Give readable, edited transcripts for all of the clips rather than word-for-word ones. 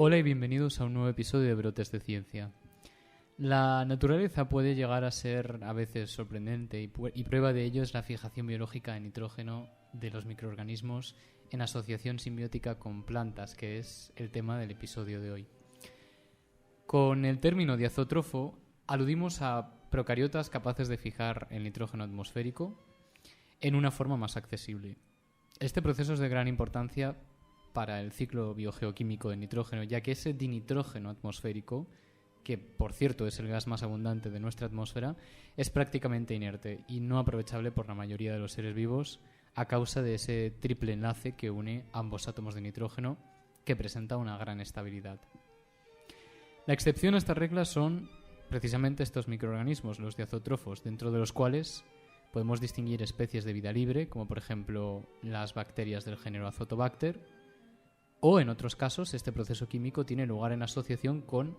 Hola y bienvenidos a un nuevo episodio de Brotes de Ciencia. La naturaleza puede llegar a ser a veces sorprendente y prueba de ello es la fijación biológica de nitrógeno de los microorganismos en asociación simbiótica con plantas, que es el tema del episodio de hoy. Con el término diazótrofo aludimos a procariotas capaces de fijar el nitrógeno atmosférico en una forma más accesible. Este proceso es de gran importancia para el ciclo biogeoquímico del nitrógeno, ya que ese dinitrógeno atmosférico, que por cierto es el gas más abundante de nuestra atmósfera, es prácticamente inerte y no aprovechable por la mayoría de los seres vivos a causa de ese triple enlace que une ambos átomos de nitrógeno, que presenta una gran estabilidad. La excepción a esta regla son precisamente estos microorganismos, los diazótrofos, dentro de los cuales podemos distinguir especies de vida libre, como por ejemplo las bacterias del género Azotobacter, o en otros casos este proceso químico tiene lugar en asociación con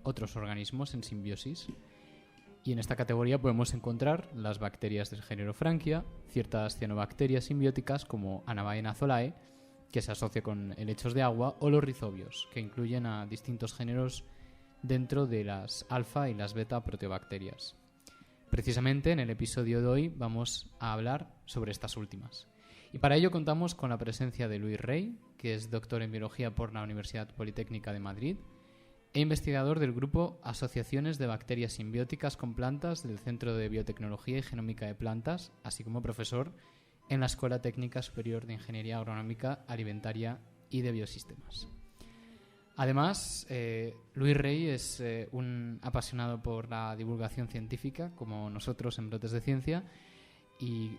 otros organismos en simbiosis. Y en esta categoría podemos encontrar las bacterias del género Franquia, ciertas cianobacterias simbióticas como Anabaena zolae, que se asocia con helechos de agua, o los rizobios, que incluyen a distintos géneros dentro de las alfa y las beta proteobacterias. Precisamente en el episodio de hoy vamos a hablar sobre estas últimas. Y para ello contamos con la presencia de Luis Rey, que es doctor en biología por la Universidad Politécnica de Madrid e investigador del grupo Asociaciones de Bacterias Simbióticas con Plantas del Centro de Biotecnología y Genómica de Plantas, así como profesor en la Escuela Técnica Superior de Ingeniería Agronómica, Alimentaria y de Biosistemas. Además, Luis Rey es un apasionado por la divulgación científica, como nosotros en Brotes de Ciencia, y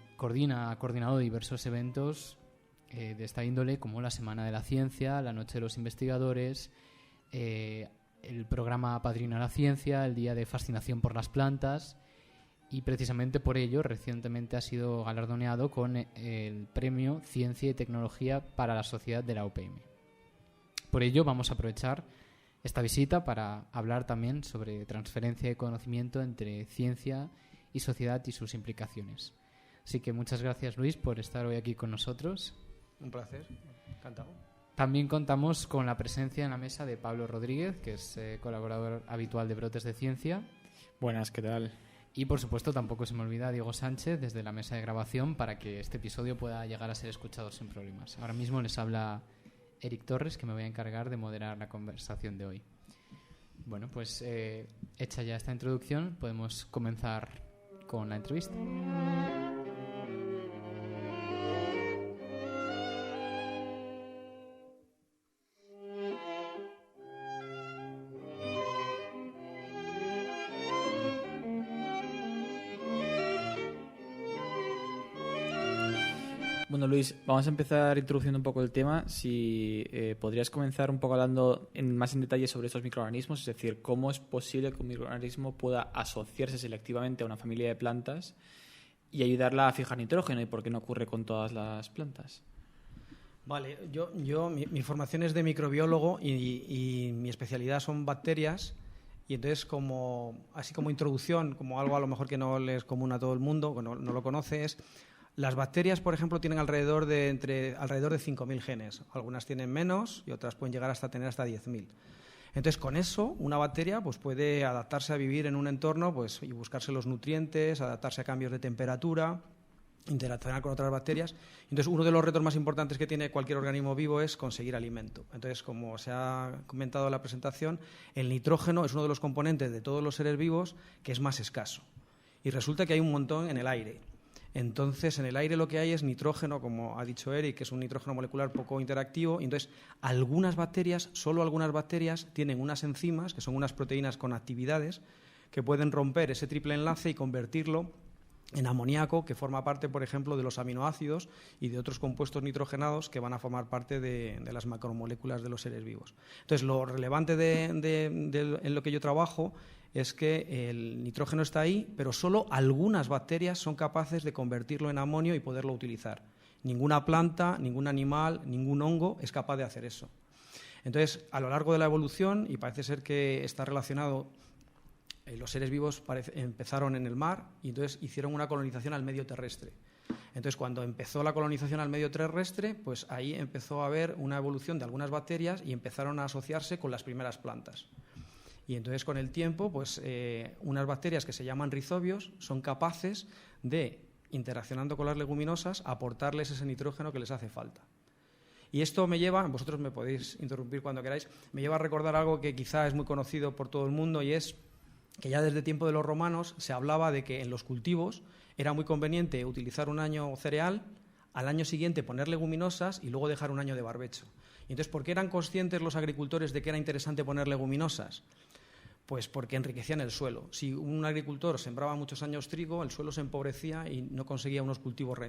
ha coordinado diversos eventos de esta índole, como la Semana de la Ciencia, la Noche de los Investigadores, el programa Padrino a la Ciencia, el Día de Fascinación por las Plantas, y precisamente por ello recientemente ha sido galardoneado con el Premio Ciencia y Tecnología para la Sociedad de la UPM. Por ello vamos a aprovechar esta visita para hablar también sobre transferencia de conocimiento entre ciencia y sociedad y sus implicaciones. Así que muchas gracias, Luis, por estar hoy aquí con nosotros. Un placer, encantado. También contamos con la presencia en la mesa de Pablo Rodríguez, que es colaborador habitual de Brotes de Ciencia. Buenas, ¿qué tal? Y por supuesto tampoco se me olvida Diego Sánchez desde la mesa de grabación para que este episodio pueda llegar a ser escuchado sin problemas. Ahora mismo les habla Eric Torres, que me voy a encargar de moderar la conversación de hoy. Bueno, pues hecha ya esta introducción, podemos comenzar con la entrevista. Bueno, Luis, vamos a empezar introduciendo un poco el tema. Si podrías comenzar un poco hablando más en detalle sobre estos microorganismos, es decir, cómo es posible que un microorganismo pueda asociarse selectivamente a una familia de plantas y ayudarla a fijar nitrógeno, y por qué no ocurre con todas las plantas. Vale, mi formación es de microbiólogo y mi especialidad son bacterias, y entonces así como introducción, como algo a lo mejor que no le es común a todo el mundo, que no lo conoces. Las bacterias, por ejemplo, tienen alrededor de 5.000 genes. Algunas tienen menos y otras pueden llegar hasta tener hasta 10.000. Entonces, con eso, una bacteria pues, puede adaptarse a vivir en un entorno pues, y buscarse los nutrientes, adaptarse a cambios de temperatura, interaccionar con otras bacterias. Entonces, uno de los retos más importantes que tiene cualquier organismo vivo es conseguir alimento. Entonces, como se ha comentado en la presentación, el nitrógeno es uno de los componentes de todos los seres vivos que es más escaso. Y resulta que hay un montón en el aire. Entonces, en el aire lo que hay es nitrógeno, como ha dicho Eric, que es un nitrógeno molecular poco interactivo. Y entonces, solo algunas bacterias, tienen unas enzimas, que son unas proteínas con actividades, que pueden romper ese triple enlace y convertirlo en amoníaco, que forma parte, por ejemplo, de los aminoácidos y de otros compuestos nitrogenados que van a formar parte de las macromoléculas de los seres vivos. Entonces, lo relevante en lo que yo trabajo es que el nitrógeno está ahí, pero solo algunas bacterias son capaces de convertirlo en amonio y poderlo utilizar. Ninguna planta, ningún animal, ningún hongo es capaz de hacer eso. Entonces, a lo largo de la evolución, y parece ser que está relacionado, los seres vivos empezaron en el mar y entonces hicieron una colonización al medio terrestre. Entonces, cuando empezó la colonización al medio terrestre, pues ahí empezó a haber una evolución de algunas bacterias y empezaron a asociarse con las primeras plantas. Y entonces, con el tiempo, pues unas bacterias que se llaman rizobios son capaces de, interaccionando con las leguminosas, aportarles ese nitrógeno que les hace falta. Y esto me lleva, vosotros me podéis interrumpir cuando queráis, me lleva a recordar algo que quizá es muy conocido por todo el mundo, y es que ya desde el tiempo de los romanos se hablaba de que en los cultivos era muy conveniente utilizar un año cereal, al año siguiente poner leguminosas y luego dejar un año de barbecho. Y entonces, ¿por qué eran conscientes los agricultores de que era interesante poner leguminosas? Pues porque enriquecían el suelo. Si un agricultor sembraba muchos años trigo, el suelo se empobrecía y no conseguía unos cultivos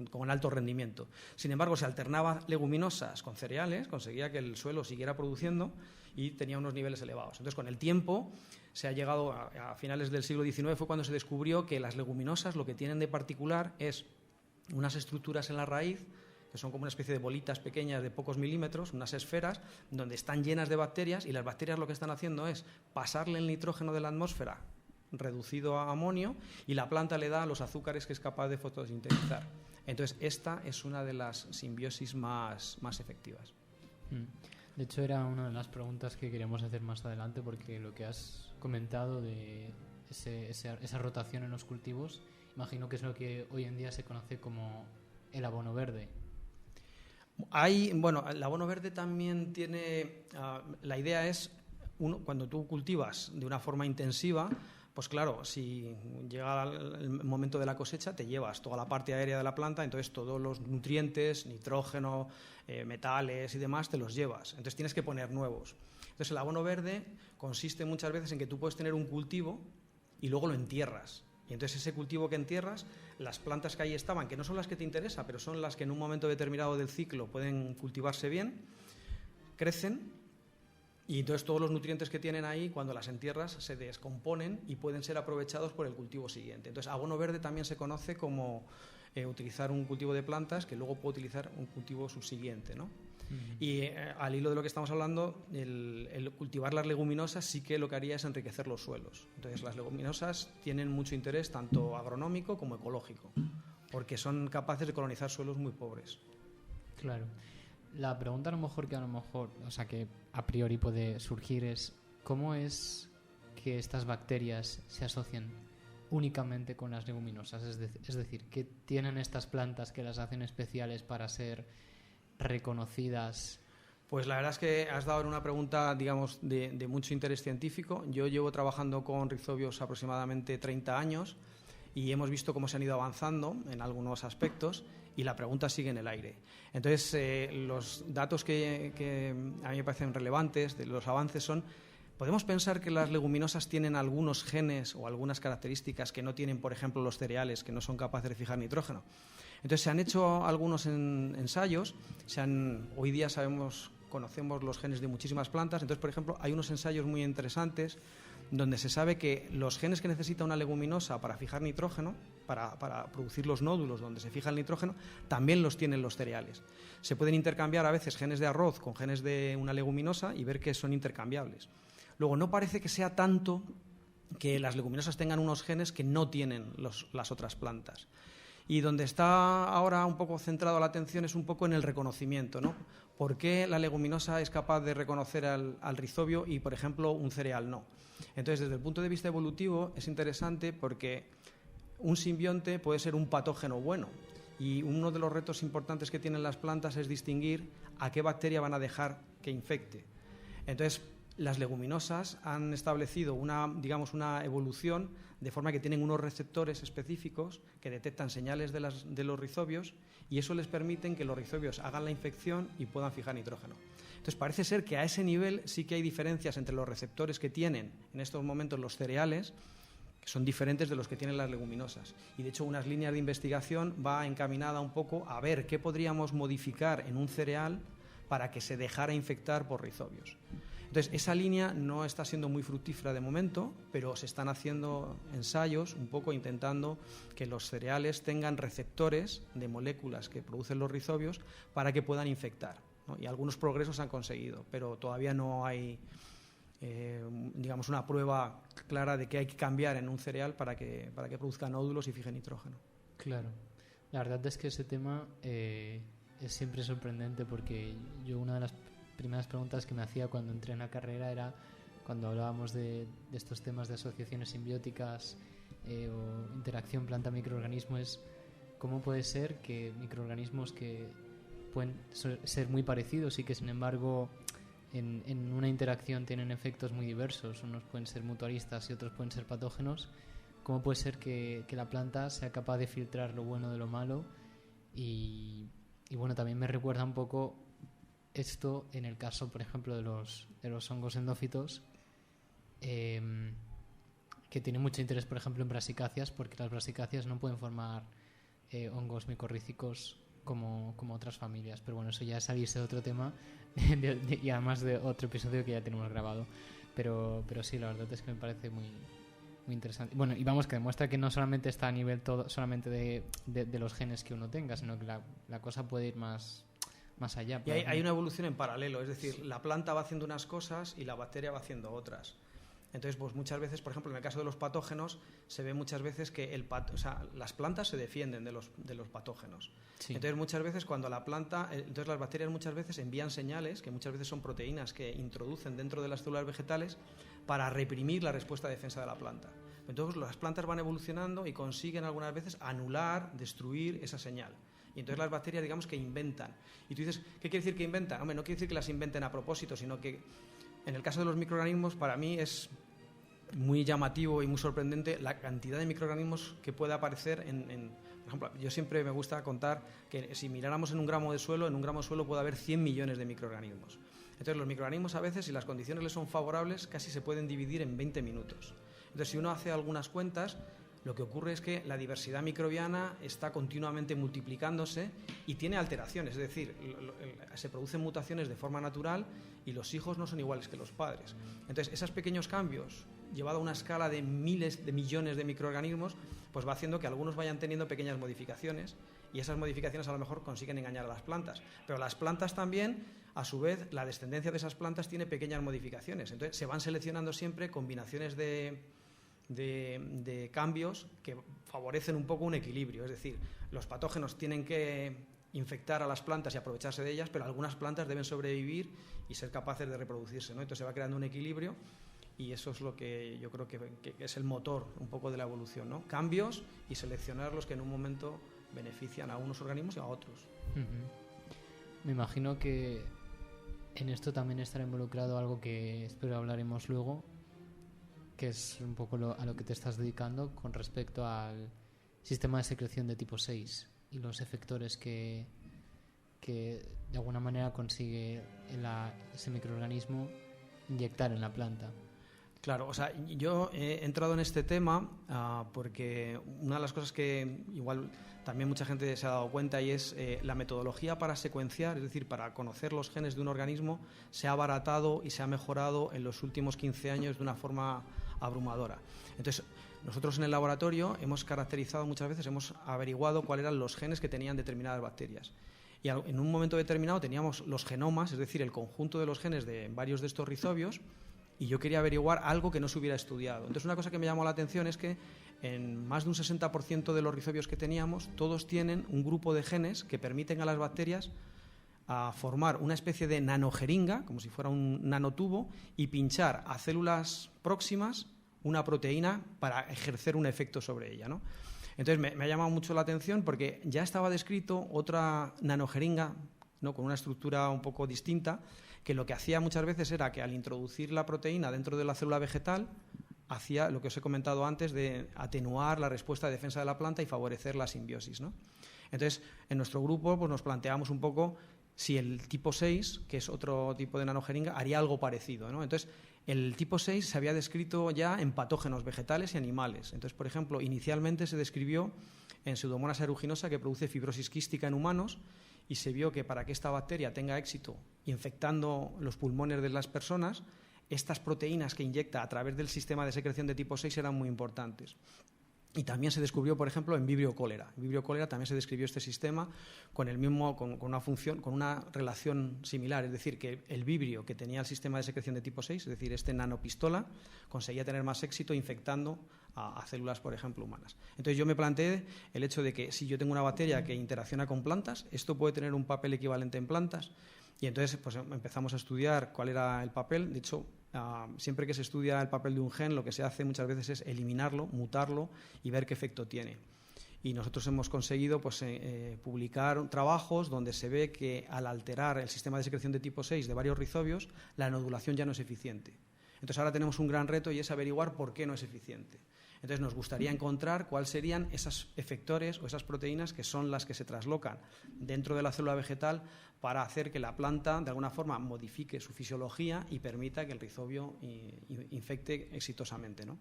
con alto rendimiento. Sin embargo, si alternaba leguminosas con cereales, conseguía que el suelo siguiera produciendo y tenía unos niveles elevados. Entonces, con el tiempo, se ha llegado a finales del siglo XIX, fue cuando se descubrió que las leguminosas lo que tienen de particular es unas estructuras en la raíz, que son como una especie de bolitas pequeñas de pocos milímetros, unas esferas, donde están llenas de bacterias, y las bacterias lo que están haciendo es pasarle el nitrógeno de la atmósfera reducido a amonio, y la planta le da los azúcares que es capaz de fotosintetizar. Entonces, esta es una de las simbiosis más efectivas. De hecho, era una de las preguntas que queríamos hacer más adelante, porque lo que has comentado de esa rotación en los cultivos, imagino que es lo que hoy en día se conoce como el abono verde. El abono verde también tiene... la idea es, cuando tú cultivas de una forma intensiva, pues claro, si llega el momento de la cosecha, te llevas toda la parte aérea de la planta, entonces todos los nutrientes, nitrógeno, metales y demás, te los llevas. Entonces tienes que poner nuevos. Entonces el abono verde consiste muchas veces en que tú puedes tener un cultivo y luego lo entierras. Y entonces ese cultivo que entierras, las plantas que ahí estaban, que no son las que te interesa, pero son las que en un momento determinado del ciclo pueden cultivarse bien, crecen, y entonces todos los nutrientes que tienen ahí, cuando las entierras, se descomponen y pueden ser aprovechados por el cultivo siguiente. Entonces, abono verde también se conoce como utilizar un cultivo de plantas que luego puede utilizar un cultivo subsiguiente, ¿no? Y al hilo de lo que estamos hablando, el cultivar las leguminosas sí que lo que haría es enriquecer los suelos. Entonces, las leguminosas tienen mucho interés tanto agronómico como ecológico, porque son capaces de colonizar suelos muy pobres. Claro. La pregunta que a priori puede surgir es ¿cómo es que estas bacterias se asocian únicamente con las leguminosas? Es decir, ¿qué tienen estas plantas que las hacen especiales para ser reconocidas? Pues la verdad es que has dado una pregunta, digamos, de mucho interés científico. Yo llevo trabajando con rizobios aproximadamente 30 años y hemos visto cómo se han ido avanzando en algunos aspectos, y la pregunta sigue en el aire. Entonces, los datos que a mí me parecen relevantes de los avances son: podemos pensar que las leguminosas tienen algunos genes o algunas características que no tienen, por ejemplo, los cereales, que no son capaces de fijar nitrógeno. Entonces, se han hecho algunos ensayos. Hoy día conocemos los genes de muchísimas plantas. Entonces, por ejemplo, hay unos ensayos muy interesantes donde se sabe que los genes que necesita una leguminosa para fijar nitrógeno, para producir los nódulos donde se fija el nitrógeno, también los tienen los cereales. Se pueden intercambiar a veces genes de arroz con genes de una leguminosa y ver que son intercambiables. Luego, no parece que sea tanto que las leguminosas tengan unos genes que no tienen las otras plantas. Y donde está ahora un poco centrado la atención es un poco en el reconocimiento, ¿no? ¿Por qué la leguminosa es capaz de reconocer al rizobio y, por ejemplo, un cereal no? Entonces, desde el punto de vista evolutivo es interesante porque un simbionte puede ser un patógeno bueno, y uno de los retos importantes que tienen las plantas es distinguir a qué bacteria van a dejar que infecte. Entonces, las leguminosas han establecido una evolución de forma que tienen unos receptores específicos que detectan señales de los rizobios, y eso les permite que los rizobios hagan la infección y puedan fijar nitrógeno. Entonces, parece ser que a ese nivel sí que hay diferencias entre los receptores que tienen en estos momentos los cereales, que son diferentes de los que tienen las leguminosas. Y de hecho, unas líneas de investigación va encaminada un poco a ver qué podríamos modificar en un cereal para que se dejara infectar por rizobios. Entonces, esa línea no está siendo muy fructífera de momento, pero se están haciendo ensayos un poco intentando que los cereales tengan receptores de moléculas que producen los rizobios para que puedan infectar, ¿no? Y algunos progresos se han conseguido, pero todavía no hay una prueba clara de que hay que cambiar en un cereal para que produzca nódulos y fije nitrógeno. Claro. La verdad es que ese tema es siempre sorprendente, porque yo una de las primeras preguntas que me hacía cuando entré en la carrera era cuando hablábamos de estos temas de asociaciones simbióticas o interacción planta-microorganismo, es cómo puede ser que microorganismos que pueden ser muy parecidos y que sin embargo en una interacción tienen efectos muy diversos, unos pueden ser mutualistas y otros pueden ser patógenos, cómo puede ser que la planta sea capaz de filtrar lo bueno de lo malo. Y bueno, también me recuerda un poco esto en el caso, por ejemplo, de los hongos endófitos, que tiene mucho interés, por ejemplo, en brasicáceas, porque las brasicáceas no pueden formar hongos micorrízicos como otras familias. Pero bueno, eso ya es salirse de otro tema y además de otro episodio que ya tenemos grabado. Pero sí, la verdad es que me parece muy interesante. Bueno, y vamos, que demuestra que no solamente está a nivel solamente de los genes que uno tenga, sino que la cosa puede ir más allá. Y hay una evolución en paralelo, es decir, la planta va haciendo unas cosas y la bacteria va haciendo otras. Entonces, pues muchas veces, por ejemplo, en el caso de los patógenos, se ve muchas veces que las plantas se defienden de los patógenos. Sí. Entonces, muchas veces cuando las bacterias muchas veces envían señales, que muchas veces son proteínas que introducen dentro de las células vegetales para reprimir la respuesta de defensa de la planta. Entonces, las plantas van evolucionando y consiguen algunas veces anular, destruir esa señal. Y entonces las bacterias, digamos, que inventan. Y tú dices, ¿qué quiere decir que inventan? Hombre, no quiere decir que las inventen a propósito, sino que en el caso de los microorganismos, para mí es muy llamativo y muy sorprendente la cantidad de microorganismos que puede aparecer por ejemplo, yo siempre me gusta contar que si miráramos en un gramo de suelo puede haber 100 millones de microorganismos. Entonces los microorganismos a veces, si las condiciones les son favorables, casi se pueden dividir en 20 minutos. Entonces, si uno hace algunas cuentas, lo que ocurre es que la diversidad microbiana está continuamente multiplicándose y tiene alteraciones, es decir, se producen mutaciones de forma natural y los hijos no son iguales que los padres. Entonces, esos pequeños cambios, llevado a una escala de miles de millones de microorganismos, pues va haciendo que algunos vayan teniendo pequeñas modificaciones y esas modificaciones a lo mejor consiguen engañar a las plantas. Pero las plantas también, a su vez, la descendencia de esas plantas tiene pequeñas modificaciones. Entonces, se van seleccionando siempre combinaciones de cambios que favorecen un poco un equilibrio, es decir, los patógenos tienen que infectar a las plantas y aprovecharse de ellas, pero algunas plantas deben sobrevivir y ser capaces de reproducirse, ¿no? Entonces se va creando un equilibrio y eso es lo que yo creo que es el motor un poco de la evolución, ¿no? Cambios y seleccionar los que en un momento benefician a unos organismos y a otros. Uh-huh. Me imagino que en esto también estará involucrado algo que espero hablaremos luego, que es un poco a lo que te estás dedicando con respecto al sistema de secreción de tipo 6 y los efectores que de alguna manera consigue ese microorganismo inyectar en la planta. Claro, o sea, yo he entrado en este tema porque una de las cosas que igual también mucha gente se ha dado cuenta y es la metodología para secuenciar, es decir, para conocer los genes de un organismo, se ha abaratado y se ha mejorado en los últimos 15 años de una forma abrumadora. Entonces, nosotros en el laboratorio hemos caracterizado muchas veces, hemos averiguado cuáles eran los genes que tenían determinadas bacterias. Y en un momento determinado teníamos los genomas, es decir, el conjunto de los genes de varios de estos rizobios, y yo quería averiguar algo que no se hubiera estudiado. Entonces, una cosa que me llamó la atención es que en más de un 60% de los rizobios que teníamos, todos tienen un grupo de genes que permiten a las bacterias a formar una especie de nanojeringa, como si fuera un nanotubo, y pinchar a células próximas una proteína para ejercer un efecto sobre ella, ¿no? Entonces me ha llamado mucho la atención porque ya estaba descrito otra nanojeringa, ¿no?, con una estructura un poco distinta, que lo que hacía muchas veces era que al introducir la proteína dentro de la célula vegetal hacía lo que os he comentado antes de atenuar la respuesta de defensa de la planta y favorecer la simbiosis, ¿no? Entonces, en nuestro grupo pues nos planteamos un poco si el tipo 6, que es otro tipo de nanojeringa, haría algo parecido, ¿no? Entonces, el tipo 6 se había descrito ya en patógenos vegetales y animales. Entonces, por ejemplo, inicialmente se describió en Pseudomonas aeruginosa, que produce fibrosis quística en humanos, y se vio que para que esta bacteria tenga éxito infectando los pulmones de las personas, estas proteínas que inyecta a través del sistema de secreción de tipo 6 eran muy importantes. Y también se descubrió, por ejemplo, en Vibrio cólera. En Vibrio cólera también se describió este sistema con una función, con una relación similar. Es decir, que el vibrio que tenía el sistema de secreción de tipo 6, es decir, este nanopistola, conseguía tener más éxito infectando a células, por ejemplo, humanas. Entonces yo me planteé el hecho de que si yo tengo una bacteria que interacciona con plantas, esto puede tener un papel equivalente en plantas. Y entonces pues, empezamos a estudiar cuál era el papel. De hecho, siempre que se estudia el papel de un gen, lo que se hace muchas veces es eliminarlo, mutarlo y ver qué efecto tiene. Y nosotros hemos conseguido pues, publicar trabajos donde se ve que al alterar el sistema de secreción de tipo 6 de varios rizobios, la nodulación ya no es eficiente. Entonces ahora tenemos un gran reto y es averiguar por qué no es eficiente. Entonces nos gustaría encontrar cuáles serían esos efectores o esas proteínas que son las que se traslocan dentro de la célula vegetal para hacer que la planta de alguna forma modifique su fisiología y permita que el rizobio infecte exitosamente, ¿no?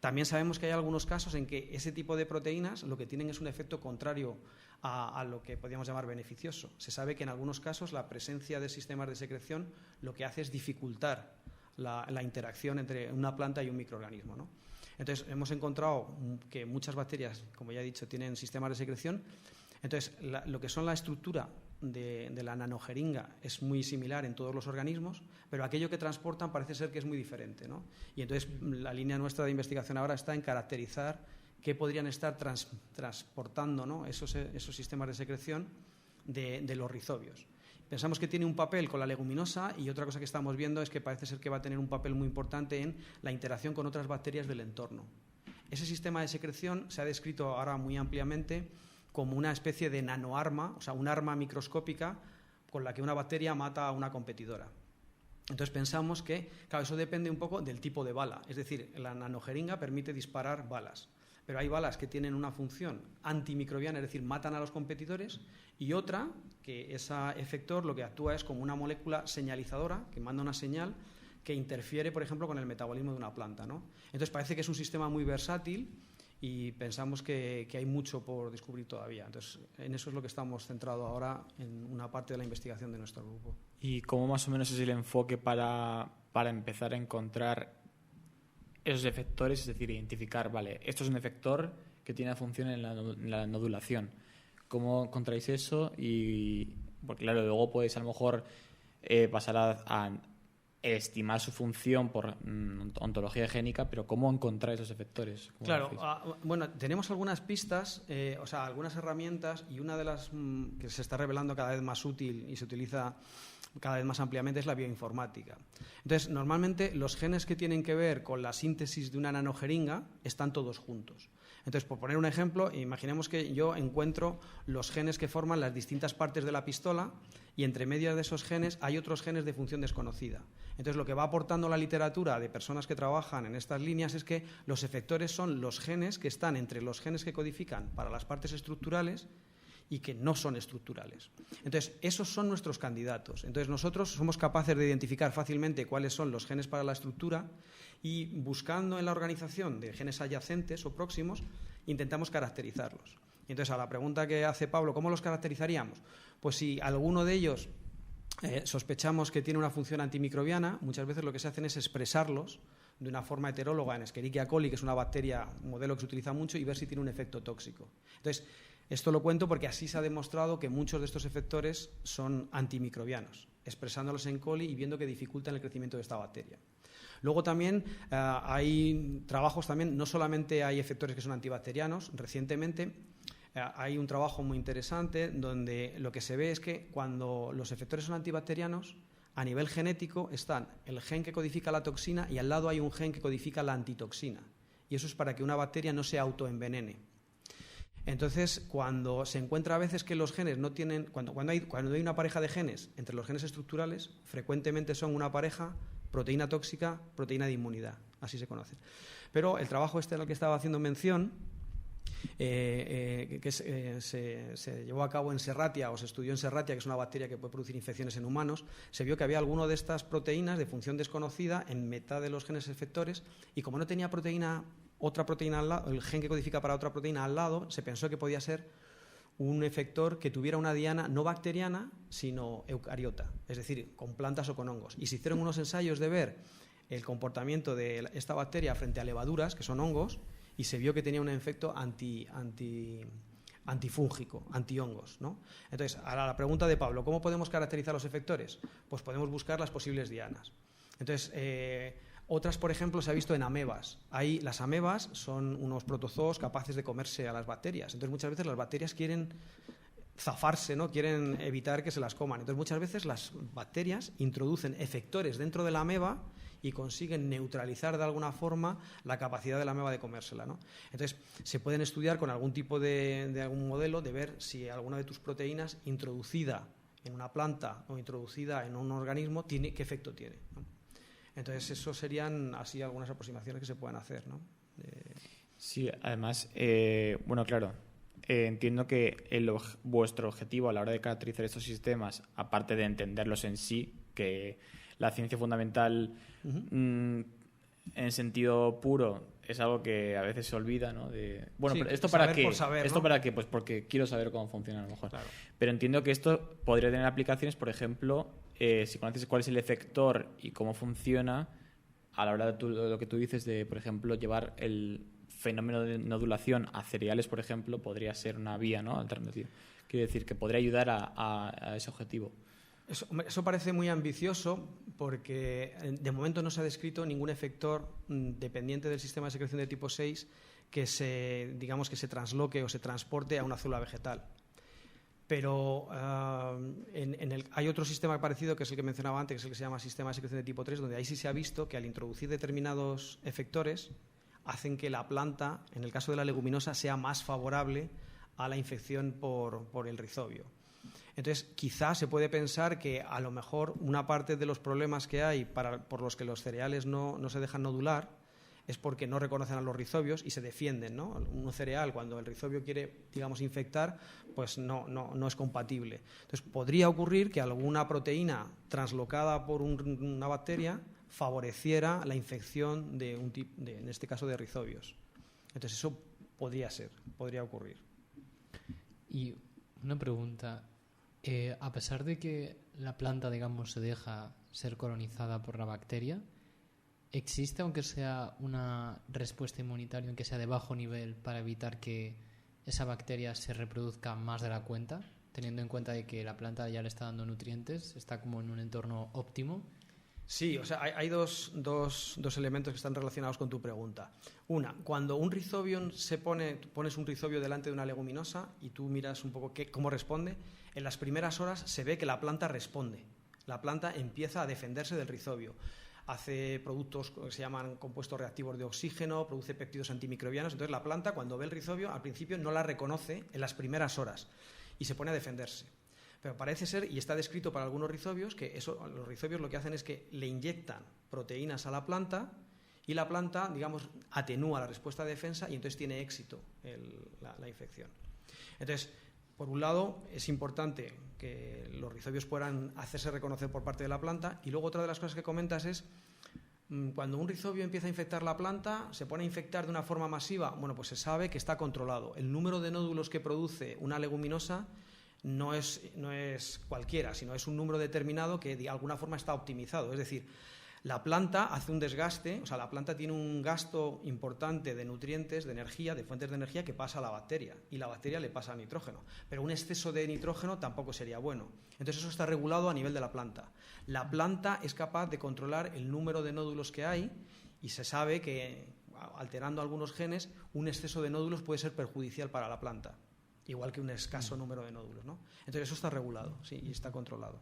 También sabemos que hay algunos casos en que ese tipo de proteínas lo que tienen es un efecto contrario a lo que podríamos llamar beneficioso. Se sabe que en algunos casos la presencia de sistemas de secreción lo que hace es dificultar la interacción entre una planta y un microorganismo, ¿no? Entonces, hemos encontrado que muchas bacterias, como ya he dicho, tienen sistemas de secreción. Entonces, lo que son la estructura de la nanojeringa es muy similar en todos los organismos, pero aquello que transportan parece ser que es muy diferente, ¿no? Y entonces, la línea nuestra de investigación ahora está en caracterizar qué podrían estar transportando, ¿no?, esos sistemas de secreción de los rizobios. Pensamos que tiene un papel con la leguminosa y otra cosa que estamos viendo es que parece ser que va a tener un papel muy importante en la interacción con otras bacterias del entorno. Ese sistema de secreción se ha descrito ahora muy ampliamente como una especie de nanoarma, o sea, un arma microscópica con la que una bacteria mata a una competidora. Entonces pensamos que, claro, eso depende un poco del tipo de bala, es decir, la nanojeringa permite disparar balas. Pero hay balas que tienen una función antimicrobiana, es decir, matan a los competidores, y otra, que ese efector lo que actúa es como una molécula señalizadora, que manda una señal que interfiere, por ejemplo, con el metabolismo de una planta, ¿no? Entonces parece que es un sistema muy versátil y pensamos que hay mucho por descubrir todavía. Entonces, en eso es lo que estamos centrados ahora en una parte de la investigación de nuestro grupo. ¿Y cómo más o menos es el enfoque para empezar a encontrar esos efectores, es decir, identificar, vale, esto es un efector que tiene función en la nodulación? ¿Cómo encontráis eso? Y porque claro, luego podéis a lo mejor pasar a estimar su función por ontología génica, pero ¿cómo encontráis esos efectores? Claro, bueno, tenemos algunas pistas, o sea, algunas herramientas, y una de las que se está revelando cada vez más útil y se utiliza cada vez más ampliamente es la bioinformática. Entonces, normalmente los genes que tienen que ver con la síntesis de una nanojeringa están todos juntos. Entonces, por poner un ejemplo, imaginemos que yo encuentro los genes que forman las distintas partes de la pistola y entre medias de esos genes hay otros genes de función desconocida. Entonces, lo que va aportando la literatura de personas que trabajan en estas líneas es que los efectores son los genes que están entre los genes que codifican para las partes estructurales y que no son estructurales. Entonces, esos son nuestros candidatos. Entonces, nosotros somos capaces de identificar fácilmente cuáles son los genes para la estructura y, buscando en la organización de genes adyacentes o próximos, intentamos caracterizarlos. Y entonces, a la pregunta que hace Pablo, ¿cómo los caracterizaríamos? Pues si alguno de ellos sospechamos que tiene una función antimicrobiana, muchas veces lo que se hacen es expresarlos de una forma heteróloga en Escherichia coli, que es una bacteria, un modelo que se utiliza mucho, y ver si tiene un efecto tóxico. Entonces, esto lo cuento porque así se ha demostrado que muchos de estos efectores son antimicrobianos, expresándolos en coli y viendo que dificultan el crecimiento de esta bacteria. Luego también hay trabajos, también no solamente hay efectores que son antibacterianos. Recientemente hay un trabajo muy interesante donde lo que se ve es que cuando los efectores son antibacterianos, a nivel genético están el gen que codifica la toxina y al lado hay un gen que codifica la antitoxina. Y eso es para que una bacteria no se autoenvenene. Entonces, cuando se encuentra a veces que los genes no tienen... Cuando hay una pareja de genes entre los genes estructurales, frecuentemente son una pareja proteína tóxica, proteína de inmunidad. Así se conocen. Pero el trabajo este al que estaba haciendo mención, se llevó a cabo en Serratia, o se estudió en Serratia, que es una bacteria que puede producir infecciones en humanos, se vio que había alguno de estas proteínas de función desconocida en mitad de los genes efectores, y como no tenía otra proteína al lado, el gen que codifica para otra proteína al lado, se pensó que podía ser un efector que tuviera una diana no bacteriana, sino eucariota, es decir, con plantas o con hongos. Y se hicieron unos ensayos de ver el comportamiento de esta bacteria frente a levaduras, que son hongos, y se vio que tenía un efecto antifúngico, antihongos, ¿no? Entonces, ahora la pregunta de Pablo, ¿cómo podemos caracterizar los efectores? Pues podemos buscar las posibles dianas. Entonces, otras, por ejemplo, se ha visto en amebas. Las amebas son unos protozoos capaces de comerse a las bacterias. Entonces, muchas veces las bacterias quieren zafarse, ¿no? Quieren evitar que se las coman. Entonces, muchas veces las bacterias introducen efectores dentro de la ameba y consiguen neutralizar de alguna forma la capacidad de la ameba de comérsela, ¿no? Entonces, se pueden estudiar con algún tipo de algún modelo de ver si alguna de tus proteínas introducida en una planta o introducida en un organismo qué efecto tiene, ¿no? Entonces, eso serían así algunas aproximaciones que se pueden hacer, ¿no? Sí, además, bueno, claro, entiendo que vuestro objetivo a la hora de caracterizar estos sistemas, aparte de entenderlos en sí, que la ciencia fundamental en sentido puro es algo que a veces se olvida, ¿no? Bueno, sí, pero ¿esto para qué? Saber, ¿Esto ¿no? para qué? Pues porque quiero saber cómo funciona a lo mejor. Claro. Pero entiendo que esto podría tener aplicaciones, por ejemplo, si conoces cuál es el efector y cómo funciona a la hora de lo que tú dices de, por ejemplo, llevar el fenómeno de nodulación a cereales, por ejemplo, podría ser una vía, ¿no? Alternativa. Quiero decir que podría ayudar a ese objetivo. Eso parece muy ambicioso porque de momento no se ha descrito ningún efector dependiente del sistema de secreción de tipo 6 que se transloque o se transporte a una célula vegetal. Pero hay otro sistema parecido, que es el que mencionaba antes, que es el que se llama sistema de secreción de tipo 3, donde ahí sí se ha visto que al introducir determinados efectores hacen que la planta, en el caso de la leguminosa, sea más favorable a la infección por el rizobio. Entonces, quizás se puede pensar que a lo mejor una parte de los problemas que hay por los que los cereales no se dejan nodular es porque no reconocen a los rizobios y se defienden, ¿no? Un cereal, cuando el rizobio quiere, digamos, infectar, pues no es compatible. Entonces, podría ocurrir que alguna proteína translocada por una bacteria favoreciera la infección en este caso, de rizobios. Entonces, eso podría ocurrir. Y una pregunta. A pesar de que la planta, digamos, se deja ser colonizada por la bacteria, ¿existe, aunque sea una respuesta inmunitaria, aunque sea de bajo nivel, para evitar que esa bacteria se reproduzca más de la cuenta, teniendo en cuenta de que la planta ya le está dando nutrientes, está como en un entorno óptimo? Sí, o sea, hay dos elementos que están relacionados con tu pregunta. Una, cuando un rizobio pones un rizobio delante de una leguminosa y tú miras un poco cómo responde, en las primeras horas se ve que la planta responde. La planta empieza a defenderse del rizobio. Hace productos que se llaman compuestos reactivos de oxígeno, produce péptidos antimicrobianos. Entonces la planta, cuando ve el rizobio, al principio no la reconoce en las primeras horas y se pone a defenderse. Pero parece ser, y está descrito para algunos rizobios, que los rizobios lo que hacen es que le inyectan proteínas a la planta y la planta, digamos, atenúa la respuesta de defensa y entonces tiene éxito la infección. Entonces, por un lado, es importante que los rizobios puedan hacerse reconocer por parte de la planta, y luego otra de las cosas que comentas es cuando un rizobio empieza a infectar la planta, se pone a infectar de una forma masiva, bueno, pues se sabe que está controlado. El número de nódulos que produce una leguminosa no es cualquiera, sino es un número determinado que de alguna forma está optimizado. Es decir, la planta hace un desgaste, o sea, la planta tiene un gasto importante de nutrientes, de energía, de fuentes de energía que pasa a la bacteria, y la bacteria le pasa nitrógeno. Pero un exceso de nitrógeno tampoco sería bueno. Entonces eso está regulado a nivel de la planta. La planta es capaz de controlar el número de nódulos que hay y se sabe que, alterando algunos genes, un exceso de nódulos puede ser perjudicial para la planta, igual que un escaso número de nódulos, ¿no? Entonces eso está regulado, sí, y está controlado.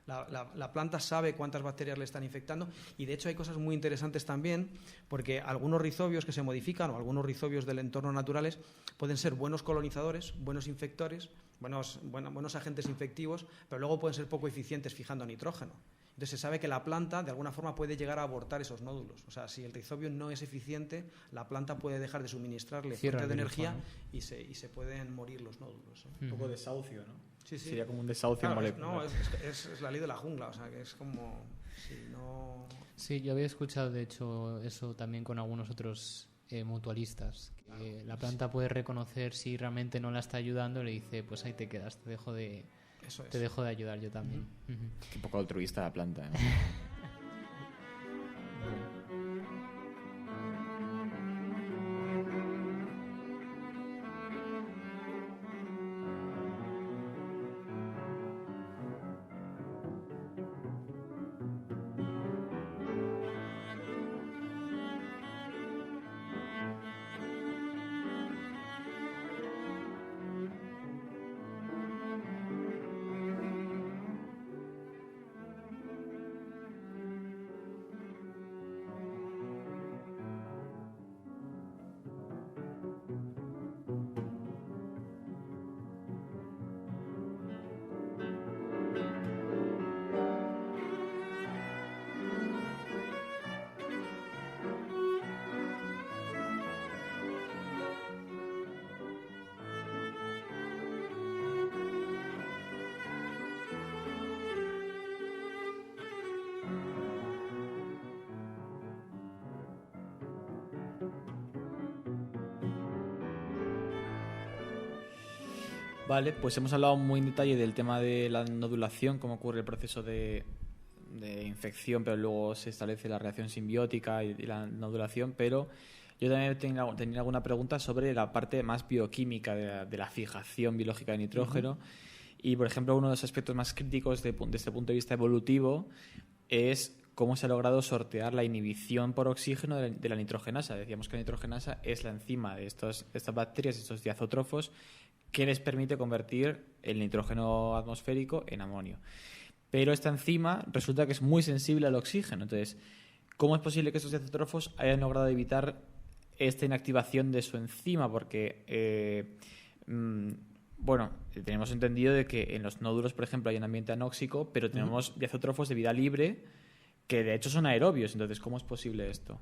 La planta sabe cuántas bacterias le están infectando, y de hecho hay cosas muy interesantes también, porque algunos rizobios que se modifican o algunos rizobios del entorno naturales pueden ser buenos colonizadores, buenos infectores, buenos agentes infectivos, pero luego pueden ser poco eficientes fijando nitrógeno. Entonces se sabe que la planta de alguna forma puede llegar a abortar esos nódulos. O sea, si el rizobio no es eficiente, la planta puede dejar de suministrarle fuente de energía, ¿no? y se pueden morir los nódulos, ¿no? Un poco desahucio, ¿no? Sí. Sería como un desahucio molecular. No, es la ley de la jungla, o sea, que es como si no... Sí, yo había escuchado, de hecho, eso también con algunos otros mutualistas, que la planta puede reconocer si realmente no la está ayudando, le dice, pues ahí te quedas, te dejo de ayudar yo también. Un poco altruista la planta, ¿eh? Vale, pues hemos hablado muy en detalle del tema de la nodulación, cómo ocurre el proceso de infección, pero luego se establece la reacción simbiótica y la nodulación, pero yo también tenía alguna pregunta sobre la parte más bioquímica de la fijación biológica de nitrógeno. Y, por ejemplo, uno de los aspectos más críticos desde este punto de vista evolutivo es cómo se ha logrado sortear la inhibición por oxígeno de la nitrogenasa. Decíamos que la nitrogenasa es la enzima de estas bacterias, estos diazotrófos, que les permite convertir el nitrógeno atmosférico en amonio. Pero esta enzima resulta que es muy sensible al oxígeno. Entonces, ¿cómo es posible que estos diazotrófos hayan logrado evitar esta inactivación de su enzima? Porque, tenemos entendido de que en los nódulos, por ejemplo, hay un ambiente anóxico, pero tenemos diazotrófos de vida libre que de hecho son aerobios. Entonces, ¿cómo es posible esto?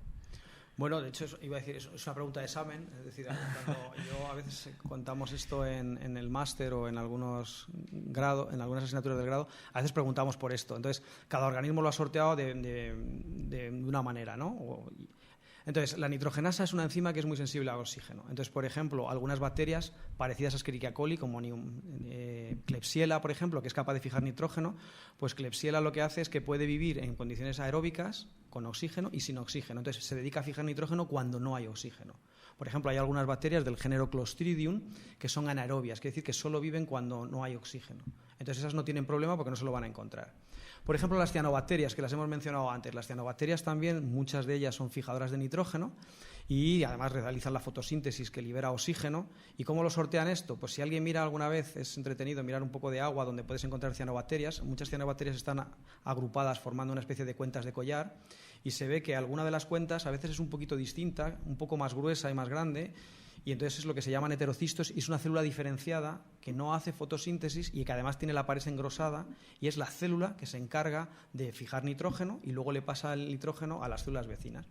Bueno, de hecho, iba a decir, es una pregunta de examen. Es decir, cuando yo a veces contamos esto en el máster o en algunos grados, en algunas asignaturas del grado, a veces preguntamos por esto. Entonces, cada organismo lo ha sorteado de una manera, ¿no? Entonces, la nitrogenasa es una enzima que es muy sensible al oxígeno. Entonces, por ejemplo, algunas bacterias parecidas a Escherichia coli, como Klebsiella, por ejemplo, que es capaz de fijar nitrógeno, pues Klebsiella lo que hace es que puede vivir en condiciones aeróbicas con oxígeno y sin oxígeno. Entonces, se dedica a fijar nitrógeno cuando no hay oxígeno. Por ejemplo, hay algunas bacterias del género Clostridium que son anaerobias, quiere decir que solo viven cuando no hay oxígeno. Entonces, esas no tienen problema porque no se lo van a encontrar. Por ejemplo, las cianobacterias, que las hemos mencionado antes. Las cianobacterias también, muchas de ellas son fijadoras de nitrógeno y además realizan la fotosíntesis que libera oxígeno. ¿Y cómo lo sortean esto? Pues si alguien mira alguna vez, es entretenido mirar un poco de agua donde puedes encontrar cianobacterias. Muchas cianobacterias están agrupadas formando una especie de cuentas de collar y se ve que alguna de las cuentas a veces es un poquito distinta, un poco más gruesa y más grande. Y entonces es lo que se llaman heterocistos y es una célula diferenciada que no hace fotosíntesis y que además tiene la pared engrosada y es la célula que se encarga de fijar nitrógeno y luego le pasa el nitrógeno a las células vecinas.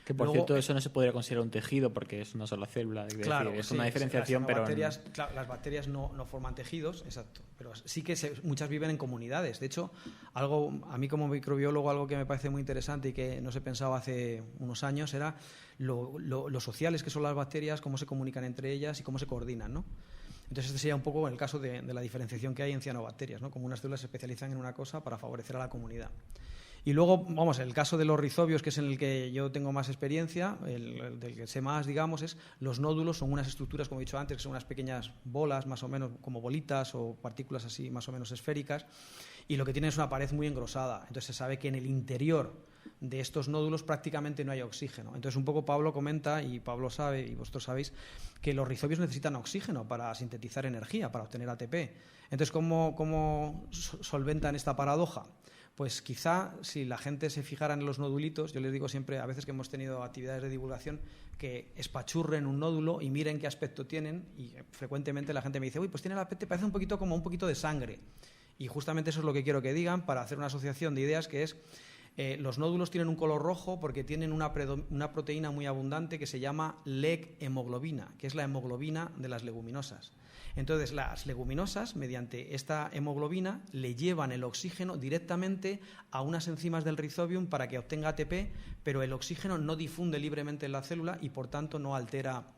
Que por cierto eso no se podría considerar un tejido porque es una sola célula, claro, es una diferenciación, pero claro, las bacterias no forman tejidos, exacto, pero sí que muchas viven en comunidades. De hecho, a mí como microbiólogo algo que me parece muy interesante y que no se pensaba hace unos años era lo sociales que son las bacterias, cómo se comunican entre ellas y cómo se coordinan, ¿no? Entonces este sería un poco el caso de la diferenciación que hay en cianobacterias, ¿no? Como unas células se especializan en una cosa para favorecer a la comunidad. Y luego, el caso de los rizobios, que es en el que yo tengo más experiencia, el del que sé más, digamos, es los nódulos, son unas estructuras, como he dicho antes, que son unas pequeñas bolas, más o menos como bolitas o partículas así más o menos esféricas, y lo que tienen es una pared muy engrosada. Entonces se sabe que en el interior de estos nódulos prácticamente no hay oxígeno. Entonces un poco Pablo comenta, y Pablo sabe, y vosotros sabéis, que los rizobios necesitan oxígeno para sintetizar energía, para obtener ATP. Entonces, ¿cómo solventan esta paradoja? Pues quizá si la gente se fijara en los nodulitos, yo les digo siempre, a veces que hemos tenido actividades de divulgación, que espachurren un nódulo y miren qué aspecto tienen, y frecuentemente la gente me dice, uy, pues tiene el aspecto, parece un poquito de sangre. Y justamente eso es lo que quiero que digan para hacer una asociación de ideas, que es los nódulos tienen un color rojo porque tienen una proteína muy abundante que se llama LEG-hemoglobina, que es la hemoglobina de las leguminosas. Entonces, las leguminosas, mediante esta hemoglobina, le llevan el oxígeno directamente a unas enzimas del rizobium para que obtenga ATP, pero el oxígeno no difunde libremente en la célula y, por tanto, no altera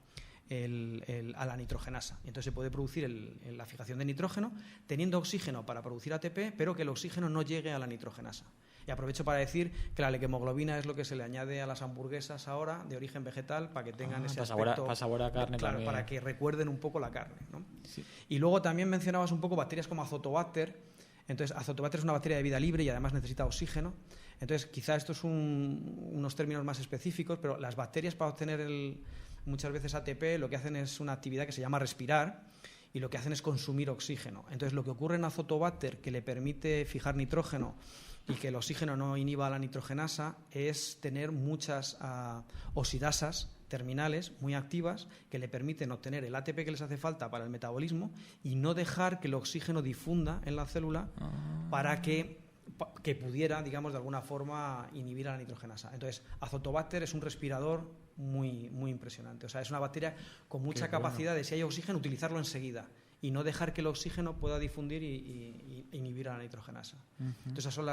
a la nitrogenasa. Entonces se puede producir la fijación de nitrógeno teniendo oxígeno para producir ATP, pero que el oxígeno no llegue a la nitrogenasa. Y aprovecho para decir que la hemoglobina es lo que se le añade a las hamburguesas ahora de origen vegetal para que tengan ese aspecto, para sabor a carne, claro, también. para que recuerden un poco la carne, ¿no? Sí. Y luego también mencionabas un poco bacterias como Azotobacter. Entonces, Azotobacter es una bacteria de vida libre y además necesita oxígeno. Entonces, quizá estos son unos términos más específicos, pero las bacterias para obtener muchas veces ATP lo que hacen es una actividad que se llama respirar y lo que hacen es consumir oxígeno. Entonces, lo que ocurre en Azotobacter, que le permite fijar nitrógeno y que el oxígeno no inhiba la nitrogenasa, es tener muchas oxidasas terminales muy activas que le permiten obtener el ATP que les hace falta para el metabolismo y no dejar que el oxígeno difunda en la célula para que pudiera, digamos, de alguna forma inhibir a la nitrogenasa. Entonces, Azotobacter es un respirador muy, muy impresionante. O sea, es una bacteria con mucha capacidad de, si hay oxígeno, utilizarlo enseguida y no dejar que el oxígeno pueda difundir y inhibir a la nitrogenasa. Entonces, esas son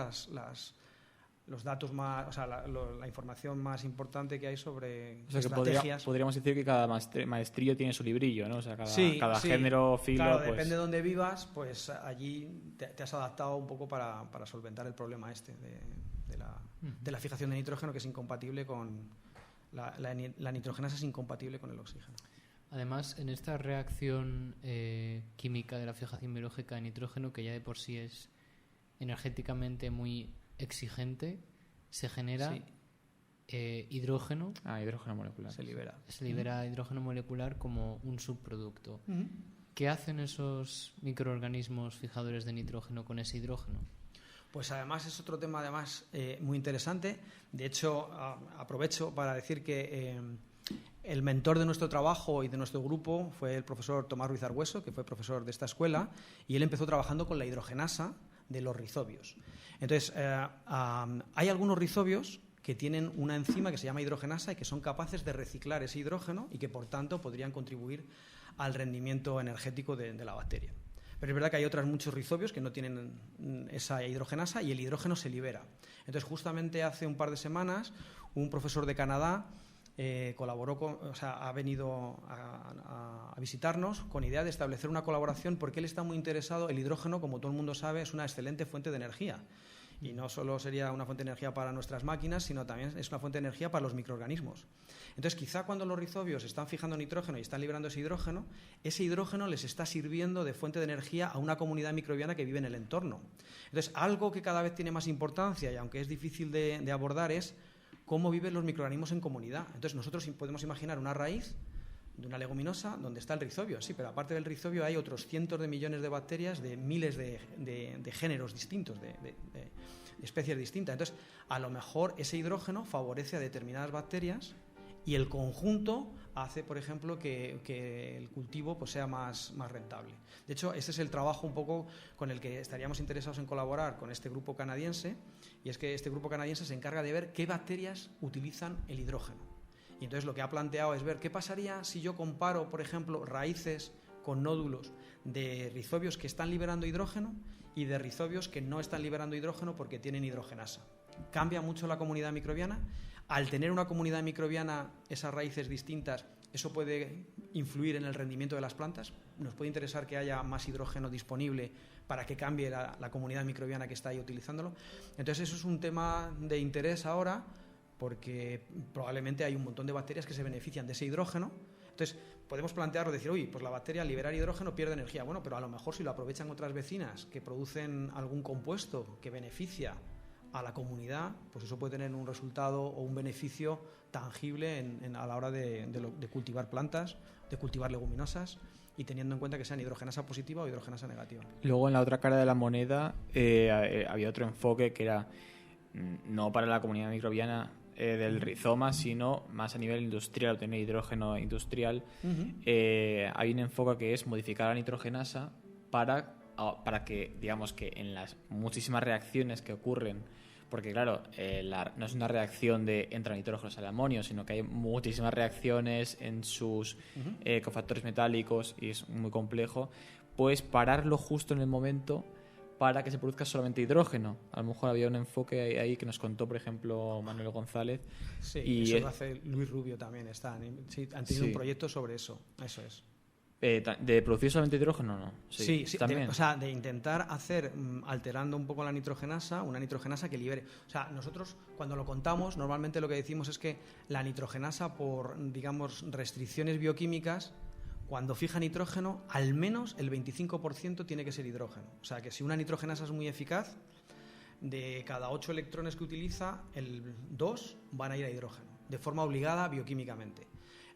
los datos más, o sea, la información más importante que hay sobre O sea, que estrategias. podríamos decir que cada maestrillo tiene su librillo, ¿no? O sea, cada Sí. género, filo... Claro, pues... depende de dónde vivas, pues allí te has adaptado un poco para solventar el problema de la fijación de nitrógeno, que es incompatible con... La nitrogenasa es incompatible con el oxígeno. Además, en esta reacción química de la fijación biológica de nitrógeno, que ya de por sí es energéticamente muy exigente, se genera hidrógeno. Hidrógeno molecular. Se libera. Se libera hidrógeno molecular como un subproducto. ¿Qué hacen esos microorganismos fijadores de nitrógeno con ese hidrógeno? Pues además es otro tema muy interesante. De hecho, aprovecho para decir que el mentor de nuestro trabajo y de nuestro grupo fue el profesor Tomás Ruiz Argüeso, que fue profesor de esta escuela, y él empezó trabajando con la hidrogenasa de los rizobios. Entonces, hay algunos rizobios que tienen una enzima que se llama hidrogenasa y que son capaces de reciclar ese hidrógeno y que, por tanto, podrían contribuir al rendimiento energético de la bacteria. Pero es verdad que hay otros muchos rizobios que no tienen esa hidrogenasa y el hidrógeno se libera. Entonces, justamente hace un par de semanas, un profesor de Canadá ha venido a visitarnos con idea de establecer una colaboración porque él está muy interesado. El hidrógeno, como todo el mundo sabe, es una excelente fuente de energía. Y no solo sería una fuente de energía para nuestras máquinas, sino también es una fuente de energía para los microorganismos. Entonces, quizá cuando los rizobios están fijando nitrógeno y están liberando ese hidrógeno les está sirviendo de fuente de energía a una comunidad microbiana que vive en el entorno. Entonces, algo que cada vez tiene más importancia, y aunque es difícil de abordar, es cómo viven los microorganismos en comunidad. Entonces, nosotros podemos imaginar una raíz de una leguminosa donde está el rizobio, sí, pero aparte del rizobio hay otros cientos de millones de bacterias de miles de géneros distintos, de especies distintas. Entonces, a lo mejor ese hidrógeno favorece a determinadas bacterias y el conjunto hace, por ejemplo, que el cultivo pues, sea más rentable. De hecho, ese es el trabajo un poco con el que estaríamos interesados en colaborar con este grupo canadiense, y es que este grupo canadiense se encarga de ver qué bacterias utilizan el hidrógeno. Y entonces lo que ha planteado es ver qué pasaría si yo comparo, por ejemplo, raíces con nódulos de rizobios que están liberando hidrógeno y de rizobios que no están liberando hidrógeno porque tienen hidrogenasa. ¿Cambia mucho la comunidad microbiana? Al tener una comunidad microbiana, esas raíces distintas, ¿eso puede influir en el rendimiento de las plantas? ¿Nos puede interesar que haya más hidrógeno disponible para que cambie la comunidad microbiana que está ahí utilizándolo? Entonces eso es un tema de interés ahora, porque probablemente hay un montón de bacterias que se benefician de ese hidrógeno. Entonces, podemos plantearlo, decir, pues la bacteria al liberar hidrógeno pierde energía. Bueno, pero a lo mejor si lo aprovechan otras vecinas que producen algún compuesto que beneficia a la comunidad, pues eso puede tener un resultado o un beneficio tangible a la hora de cultivar plantas, de cultivar leguminosas, y teniendo en cuenta que sean hidrogenasa positiva o hidrogenasa negativa. Luego, en la otra cara de la moneda, había otro enfoque que era no para la comunidad microbiana del rizoma, sino más a nivel industrial, obtener hidrógeno industrial. Hay un enfoque que es modificar la nitrogenasa para que, digamos, que en las muchísimas reacciones que ocurren, porque claro, no es una reacción de entra nitrógeno al amonio, sino que hay muchísimas reacciones en sus cofactores metálicos y es muy complejo, pues pararlo justo en el momento para que se produzca solamente hidrógeno. A lo mejor había un enfoque ahí que nos contó, por ejemplo, Manuel González. Sí, y eso lo hace Luis Rubio también. Han tenido un proyecto sobre eso. Eso es. ¿De producir solamente hidrógeno o no? Sí, también. De intentar hacer, alterando un poco la nitrogenasa, una nitrogenasa que libere. O sea, nosotros cuando lo contamos, normalmente lo que decimos es que la nitrogenasa, por, digamos, restricciones bioquímicas, cuando fija nitrógeno, al menos el 25% tiene que ser hidrógeno. O sea, que si una nitrogenasa es muy eficaz, de cada 8 electrones que utiliza, el 2 van a ir a hidrógeno, de forma obligada bioquímicamente.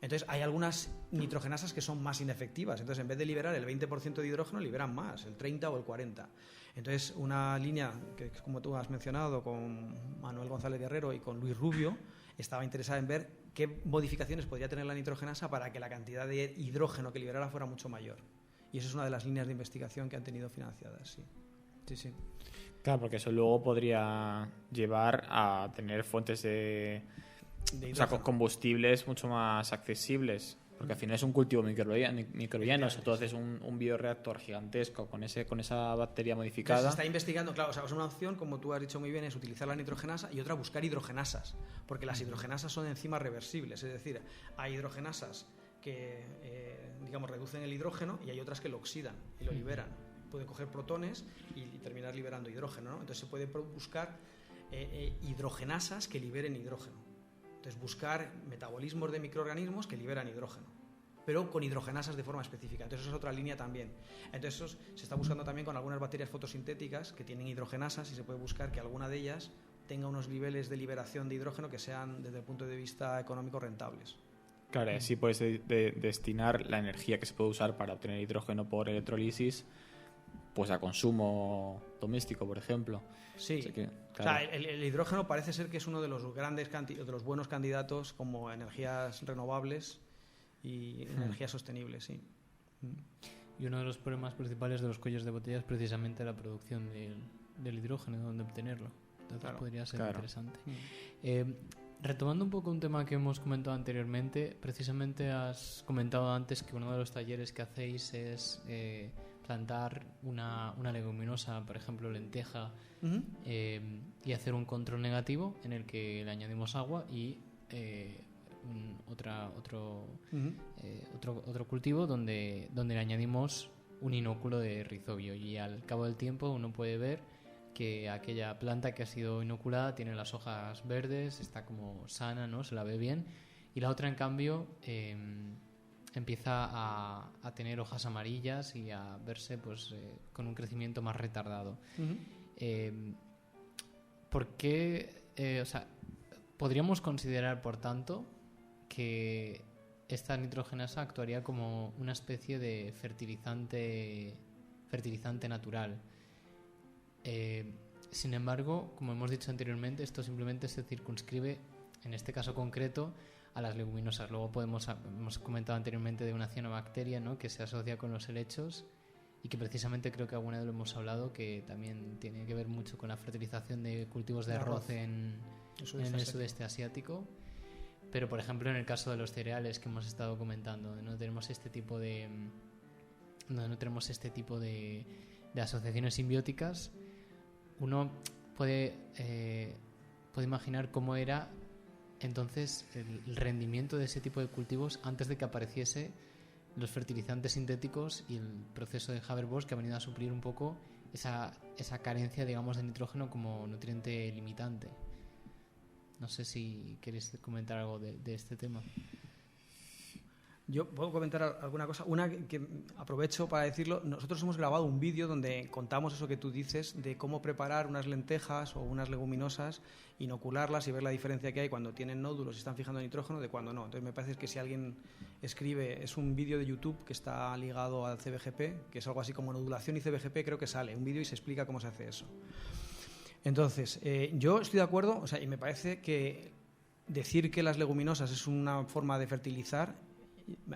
Entonces, hay algunas nitrogenasas que son más inefectivas. Entonces, en vez de liberar el 20% de hidrógeno, liberan más, el 30 o el 40. Entonces, una línea que, como tú has mencionado, con Manuel González Guerrero y con Luis Rubio, estaba interesada en ver qué modificaciones podría tener la nitrogenasa para que la cantidad de hidrógeno que liberara fuera mucho mayor. Y esa es una de las líneas de investigación que han tenido financiadas, sí. Sí. Claro, porque eso luego podría llevar a tener fuentes de combustibles mucho más accesibles. Porque al final es un cultivo microbiano. O sea, tú haces un bioreactor gigantesco con esa bacteria modificada. Entonces, se está investigando, claro, o sea, es una opción, como tú has dicho muy bien, es utilizar la nitrogenasa, y otra buscar hidrogenasas, porque las hidrogenasas son enzimas reversibles, es decir, hay hidrogenasas que, digamos, reducen el hidrógeno, y hay otras que lo oxidan y lo liberan. Pueden coger protones y terminar liberando hidrógeno, ¿no? Entonces se puede buscar hidrogenasas que liberen hidrógeno. Entonces buscar metabolismos de microorganismos que liberan hidrógeno, pero con hidrogenasas de forma específica. Entonces eso es otra línea también. Entonces eso se está buscando también con algunas bacterias fotosintéticas que tienen hidrogenasas, y se puede buscar que alguna de ellas tenga unos niveles de liberación de hidrógeno que sean, desde el punto de vista económico, rentables. Claro, así puedes destinar la energía que se puede usar para obtener hidrógeno por electrolisis, pues a consumo doméstico, por ejemplo. Sí, o sea, claro. O sea, el hidrógeno parece ser que es uno de los buenos candidatos como energías renovables y energías sostenibles, sí. Y uno de los problemas principales de los cuellos de botella es precisamente la producción del hidrógeno, donde obtenerlo. Entonces Claro, podría ser interesante. Mm. Retomando un poco un tema que hemos comentado anteriormente, precisamente has comentado antes que uno de los talleres que hacéis es plantar una leguminosa, por ejemplo lenteja, y hacer un control negativo en el que le añadimos agua y otro cultivo donde le añadimos un inóculo de rizobio, y al cabo del tiempo uno puede ver que aquella planta que ha sido inoculada tiene las hojas verdes, está como sana, ¿no? Se la ve bien, y la otra en cambio empieza a tener hojas amarillas y a verse pues con un crecimiento más retardado. ¿Por qué? O sea, podríamos considerar, por tanto, que esta nitrogenasa actuaría como una especie de fertilizante natural. Sin embargo, como hemos dicho anteriormente, esto simplemente se circunscribe, en este caso concreto, a las leguminosas. Luego hemos comentado anteriormente de una cianobacteria, ¿no?, que se asocia con los helechos, y que precisamente creo que alguna vez lo hemos hablado, que también tiene que ver mucho con la fertilización de cultivos de arroz en el sudeste asiático. Pero, por ejemplo, en el caso de los cereales que hemos estado comentando, donde no tenemos este tipo de asociaciones simbióticas, uno puede imaginar cómo era entonces el rendimiento de ese tipo de cultivos antes de que apareciese los fertilizantes sintéticos y el proceso de Haber-Bosch, que ha venido a suplir un poco esa carencia, digamos, de nitrógeno como nutriente limitante. No sé si queréis comentar algo de este tema. Yo puedo comentar alguna cosa. Una que aprovecho para decirlo. Nosotros hemos grabado un vídeo donde contamos eso que tú dices, de cómo preparar unas lentejas o unas leguminosas, inocularlas y ver la diferencia que hay cuando tienen nódulos y están fijando nitrógeno de cuando no. Entonces me parece que si alguien escribe, es un vídeo de YouTube que está ligado al CBGP, que es algo así como nodulación y CBGP, creo que sale un vídeo y se explica cómo se hace eso. Entonces, yo estoy de acuerdo, o sea, y me parece que decir que las leguminosas es una forma de fertilizar.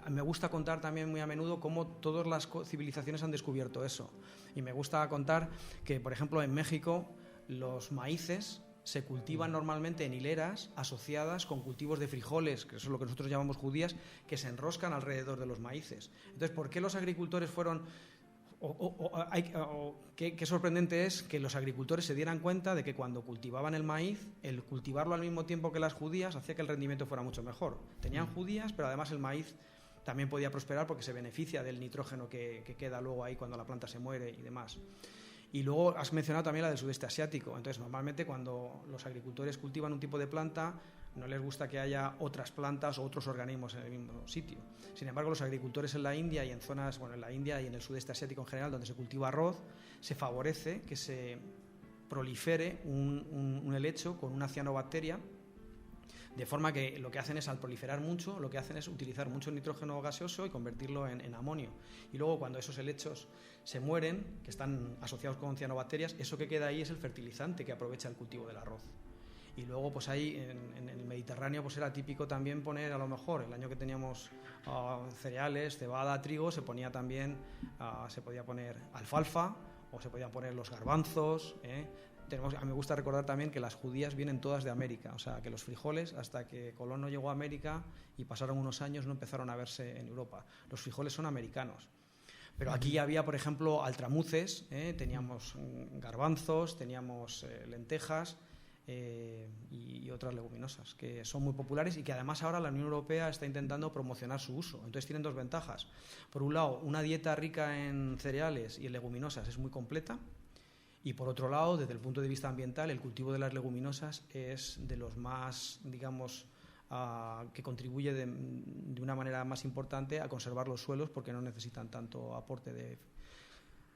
Me gusta contar también muy a menudo cómo todas las civilizaciones han descubierto eso. Y me gusta contar que, por ejemplo, en México los maíces se cultivan normalmente en hileras asociadas con cultivos de frijoles, que eso es lo que nosotros llamamos judías, que se enroscan alrededor de los maíces. Entonces, ¿por qué los agricultores fueron... qué sorprendente es que los agricultores se dieran cuenta de que cuando cultivaban el maíz, el cultivarlo al mismo tiempo que las judías hacía que el rendimiento fuera mucho mejor. Tenían judías, pero además el maíz también podía prosperar porque se beneficia del nitrógeno que queda luego ahí cuando la planta se muere y demás. Y luego has mencionado también la del sudeste asiático. Entonces, normalmente cuando los agricultores cultivan un tipo de planta, no les gusta que haya otras plantas o otros organismos en el mismo sitio. Sin embargo, los agricultores en la India y en zonas, en la India y en el sudeste asiático en general, donde se cultiva arroz, se favorece que se prolifere un helecho con una cianobacteria, de forma que lo que hacen es, al proliferar mucho, lo que hacen es utilizar mucho nitrógeno gaseoso y convertirlo en amonio. Y luego, cuando esos helechos se mueren, que están asociados con cianobacterias, eso que queda ahí es el fertilizante que aprovecha el cultivo del arroz. Y luego, pues ahí en el Mediterráneo, pues era típico también poner, a lo mejor, el año que teníamos cereales, cebada, trigo, se ponía también, se podía poner alfalfa o se podían poner los garbanzos. A mí me gusta recordar también que las judías vienen todas de América, o sea, que los frijoles, hasta que Colón no llegó a América y pasaron unos años, no empezaron a verse en Europa. Los frijoles son americanos. Pero aquí ya había, por ejemplo, altramuces, teníamos garbanzos, teníamos lentejas y otras leguminosas que son muy populares y que además ahora la Unión Europea está intentando promocionar su uso. Entonces tienen dos ventajas. Por un lado, una dieta rica en cereales y en leguminosas es muy completa. Y por otro lado, desde el punto de vista ambiental, el cultivo de las leguminosas es de los más, digamos, que contribuye de una manera más importante a conservar los suelos porque no necesitan tanto aporte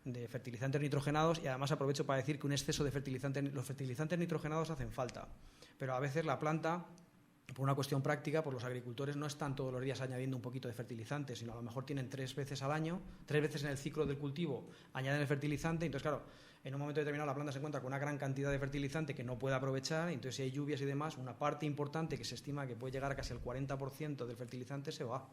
de fertilizantes nitrogenados. Y además aprovecho para decir que un exceso de los fertilizantes nitrogenados hacen falta, pero a veces la planta, por una cuestión práctica, por los agricultores no están todos los días añadiendo un poquito de fertilizante, sino a lo mejor tienen 3 veces al año, 3 veces en el ciclo del cultivo añaden el fertilizante. Entonces, claro, en un momento determinado la planta se encuentra con una gran cantidad de fertilizante que no puede aprovechar, y entonces si hay lluvias y demás, una parte importante que se estima que puede llegar a casi el 40% del fertilizante se va.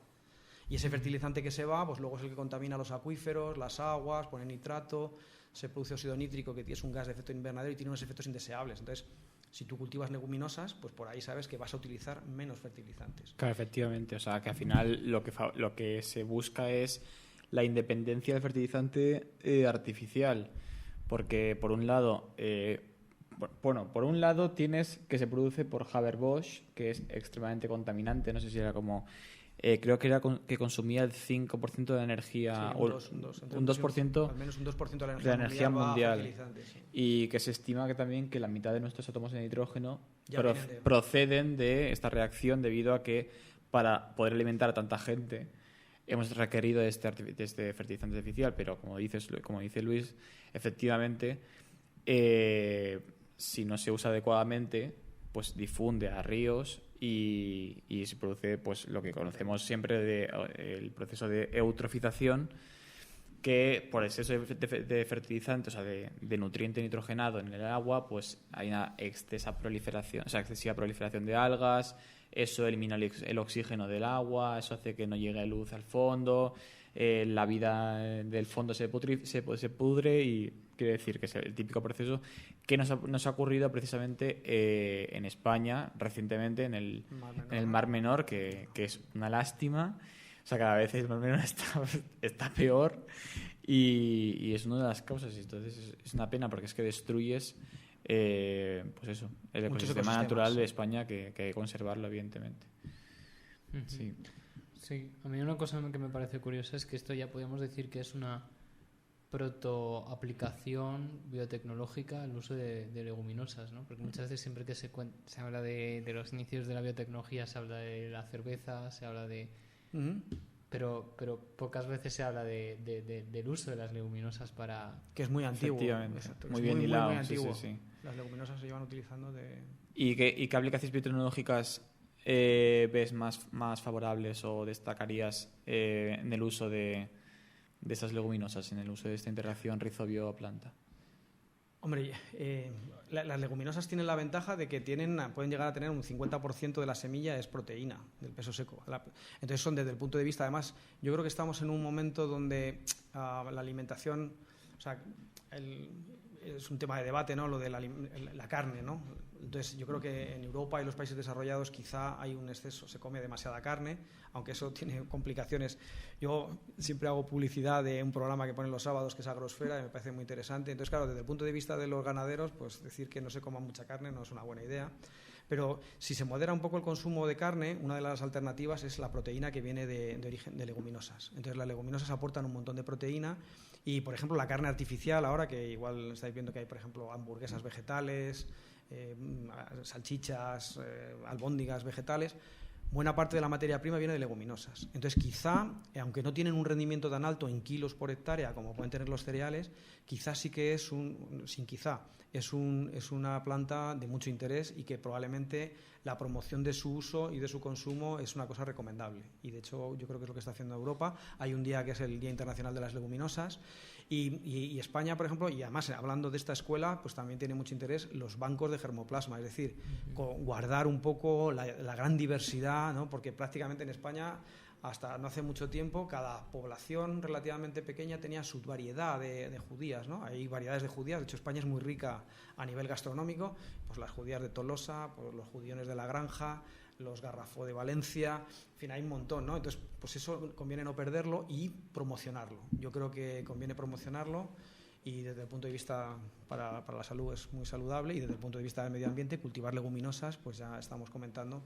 Y ese fertilizante que se va, pues luego es el que contamina los acuíferos, las aguas, pone nitrato, se produce óxido nítrico, que es un gas de efecto invernadero y tiene unos efectos indeseables. Entonces, si tú cultivas leguminosas, pues por ahí sabes que vas a utilizar menos fertilizantes. Claro, efectivamente. O sea, que al final lo que se busca es la independencia del fertilizante artificial. Porque, por un lado, tienes que se produce por Haber-Bosch, que es extremadamente contaminante. No sé si era como... creo que era que consumía el 5% de la energía, sí, un 2%, al menos un 2% de la energía mundial. Sí. Y que se estima que también que la mitad de nuestros átomos de nitrógeno proceden de esta reacción, debido a que para poder alimentar a tanta gente hemos requerido de este fertilizante artificial. Pero como dice Luis, efectivamente, si no se usa adecuadamente, pues difunde a ríos y se produce pues lo que conocemos siempre el proceso de eutrofización, que por exceso de fertilizante, o sea, de nutriente nitrogenado en el agua, pues hay una excesiva proliferación de algas. Eso elimina el oxígeno del agua, eso hace que no llegue luz al fondo, la vida del fondo se pudre, y quiere decir que es el típico proceso que nos ha ocurrido precisamente en España recientemente en el Mar Menor, que es una lástima. O sea, cada vez el Mar Menor está peor y es una de las causas. Entonces es una pena, porque es que destruyes pues eso, el ecosistema natural de España, que hay que conservarlo, evidentemente. Sí. Sí, a mí una cosa que me parece curiosa es que esto ya podríamos decir que es una protoaplicación biotecnológica al uso de leguminosas, ¿no? Porque muchas veces siempre que se habla de los inicios de la biotecnología, se habla de la cerveza, se habla de... Pero pocas veces se habla del uso de las leguminosas para... Que es muy antiguo. Exacto, muy bien hilado. Muy antiguo. Sí. Las leguminosas se llevan utilizando de... ¿Y qué aplicaciones biotecnológicas ves más favorables o destacarías en el uso de estas leguminosas, en el uso de esta interacción rizobio-planta? Hombre, las leguminosas tienen la ventaja de que pueden llegar a tener un 50% de la semilla es proteína, del peso seco. Entonces son, desde el punto de vista, además, yo creo que estamos en un momento donde la alimentación, o sea, es un tema de debate, ¿no? Lo de la carne, ¿no? Entonces yo creo que en Europa y los países desarrollados quizá hay un exceso, se come demasiada carne, aunque eso tiene complicaciones. Yo siempre hago publicidad de un programa que ponen los sábados, que es Agrosfera, y me parece muy interesante. Entonces, claro, desde el punto de vista de los ganaderos, pues decir que no se coma mucha carne no es una buena idea. Pero si se modera un poco el consumo de carne, una de las alternativas es la proteína que viene de origen de leguminosas. Entonces las leguminosas aportan un montón de proteína. Y, por ejemplo, la carne artificial, ahora que igual estáis viendo que hay, por ejemplo, hamburguesas vegetales, salchichas, albóndigas vegetales, buena parte de la materia prima viene de leguminosas. Entonces, quizá, aunque no tienen un rendimiento tan alto en kilos por hectárea como pueden tener los cereales, quizás sí que es una planta de mucho interés, y que probablemente la promoción de su uso y de su consumo es una cosa recomendable. Y de hecho yo creo que es lo que está haciendo Europa. Hay un día que es el Día Internacional de las Leguminosas, y España, por ejemplo, y además hablando de esta escuela, pues también tiene mucho interés los bancos de germoplasma, es decir, guardar un poco la gran diversidad, ¿no? Porque prácticamente en España hasta no hace mucho tiempo, cada población relativamente pequeña tenía su variedad de judías, ¿no? Hay variedades de judías, de hecho España es muy rica a nivel gastronómico, pues las judías de Tolosa, pues los judiones de la Granja, los Garrafó de Valencia, en fin, hay un montón, ¿no? Entonces, pues eso conviene no perderlo y promocionarlo. Yo creo que conviene promocionarlo y desde el punto de vista para la salud es muy saludable, y desde el punto de vista del medio ambiente, cultivar leguminosas, pues ya estamos comentando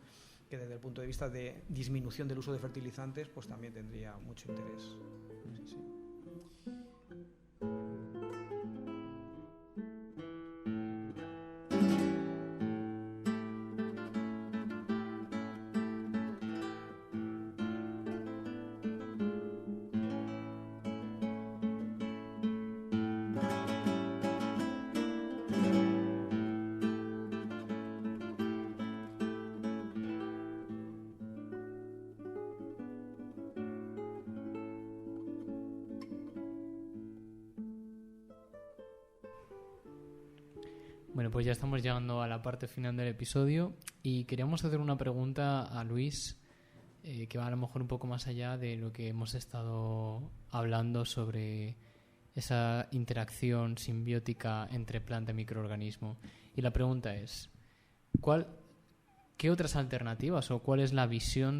que desde el punto de vista de disminución del uso de fertilizantes, pues también tendría mucho interés. Sí, sí. Bueno, pues ya estamos llegando a la parte final del episodio y queríamos hacer una pregunta a Luis que va a lo mejor un poco más allá de lo que hemos estado hablando sobre esa interacción simbiótica entre planta y microorganismo. Y la pregunta es, ¿qué otras alternativas o cuál es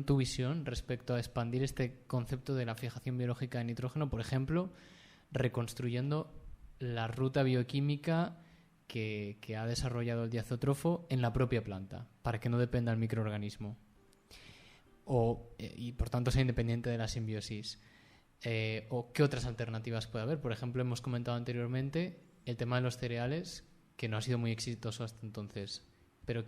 tu visión respecto a expandir este concepto de la fijación biológica de nitrógeno, por ejemplo, reconstruyendo la ruta bioquímica que ha desarrollado el diazotrofo en la propia planta, para que no dependa del microorganismo y por tanto sea independiente de la simbiosis? ¿O qué otras alternativas puede haber? Por ejemplo, hemos comentado anteriormente el tema de los cereales, que no ha sido muy exitoso hasta entonces, pero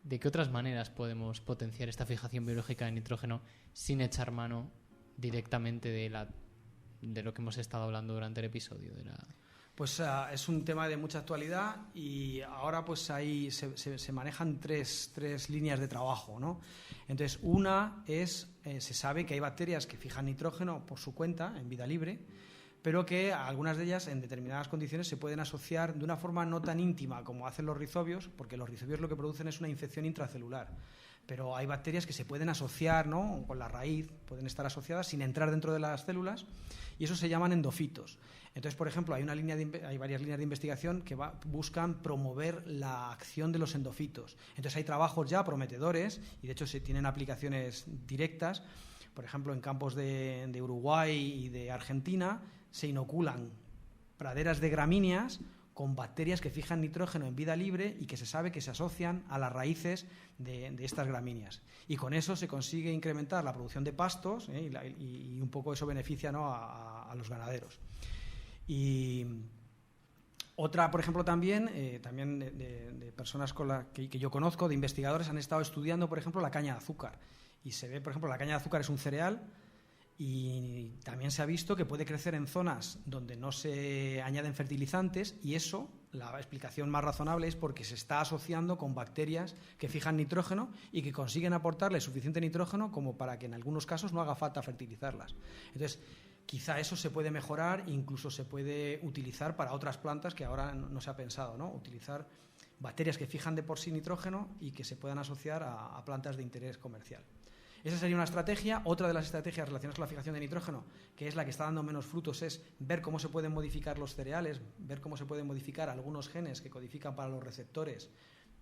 ¿de qué otras maneras podemos potenciar esta fijación biológica de nitrógeno sin echar mano directamente de lo que hemos estado hablando durante el episodio? Pues es un tema de mucha actualidad, y ahora pues ahí se manejan tres líneas de trabajo, ¿no? Entonces, una es, se sabe que hay bacterias que fijan nitrógeno por su cuenta en vida libre, pero que algunas de ellas en determinadas condiciones se pueden asociar de una forma no tan íntima como hacen los rizobios, porque los rizobios lo que producen es una infección intracelular. Pero hay bacterias que se pueden asociar, ¿no?, con la raíz, pueden estar asociadas sin entrar dentro de las células, y eso se llaman endofitos. Entonces, por ejemplo, hay varias líneas de investigación que buscan promover la acción de los endofitos. Entonces, hay trabajos ya prometedores, y de hecho se tienen aplicaciones directas. Por ejemplo, en campos de Uruguay y de Argentina se inoculan praderas de gramíneas con bacterias que fijan nitrógeno en vida libre y que se sabe que se asocian a las raíces de estas gramíneas. Y con eso se consigue incrementar la producción de pastos, y un poco eso beneficia, ¿no?, a los ganaderos. Y otra, por ejemplo, también de personas que yo conozco, de investigadores, han estado estudiando, por ejemplo, la caña de azúcar. Y se ve, por ejemplo, la caña de azúcar es un cereal, y también se ha visto que puede crecer en zonas donde no se añaden fertilizantes, y eso, la explicación más razonable es porque se está asociando con bacterias que fijan nitrógeno y que consiguen aportarle suficiente nitrógeno como para que en algunos casos no haga falta fertilizarlas. Entonces, quizá eso se puede mejorar, incluso se puede utilizar para otras plantas que ahora no se ha pensado, ¿no? Utilizar bacterias que fijan de por sí nitrógeno y que se puedan asociar a plantas de interés comercial. Esa sería una estrategia. Otra de las estrategias relacionadas con la fijación de nitrógeno, que es la que está dando menos frutos, es ver cómo se pueden modificar los cereales, ver cómo se pueden modificar algunos genes que codifican para los receptores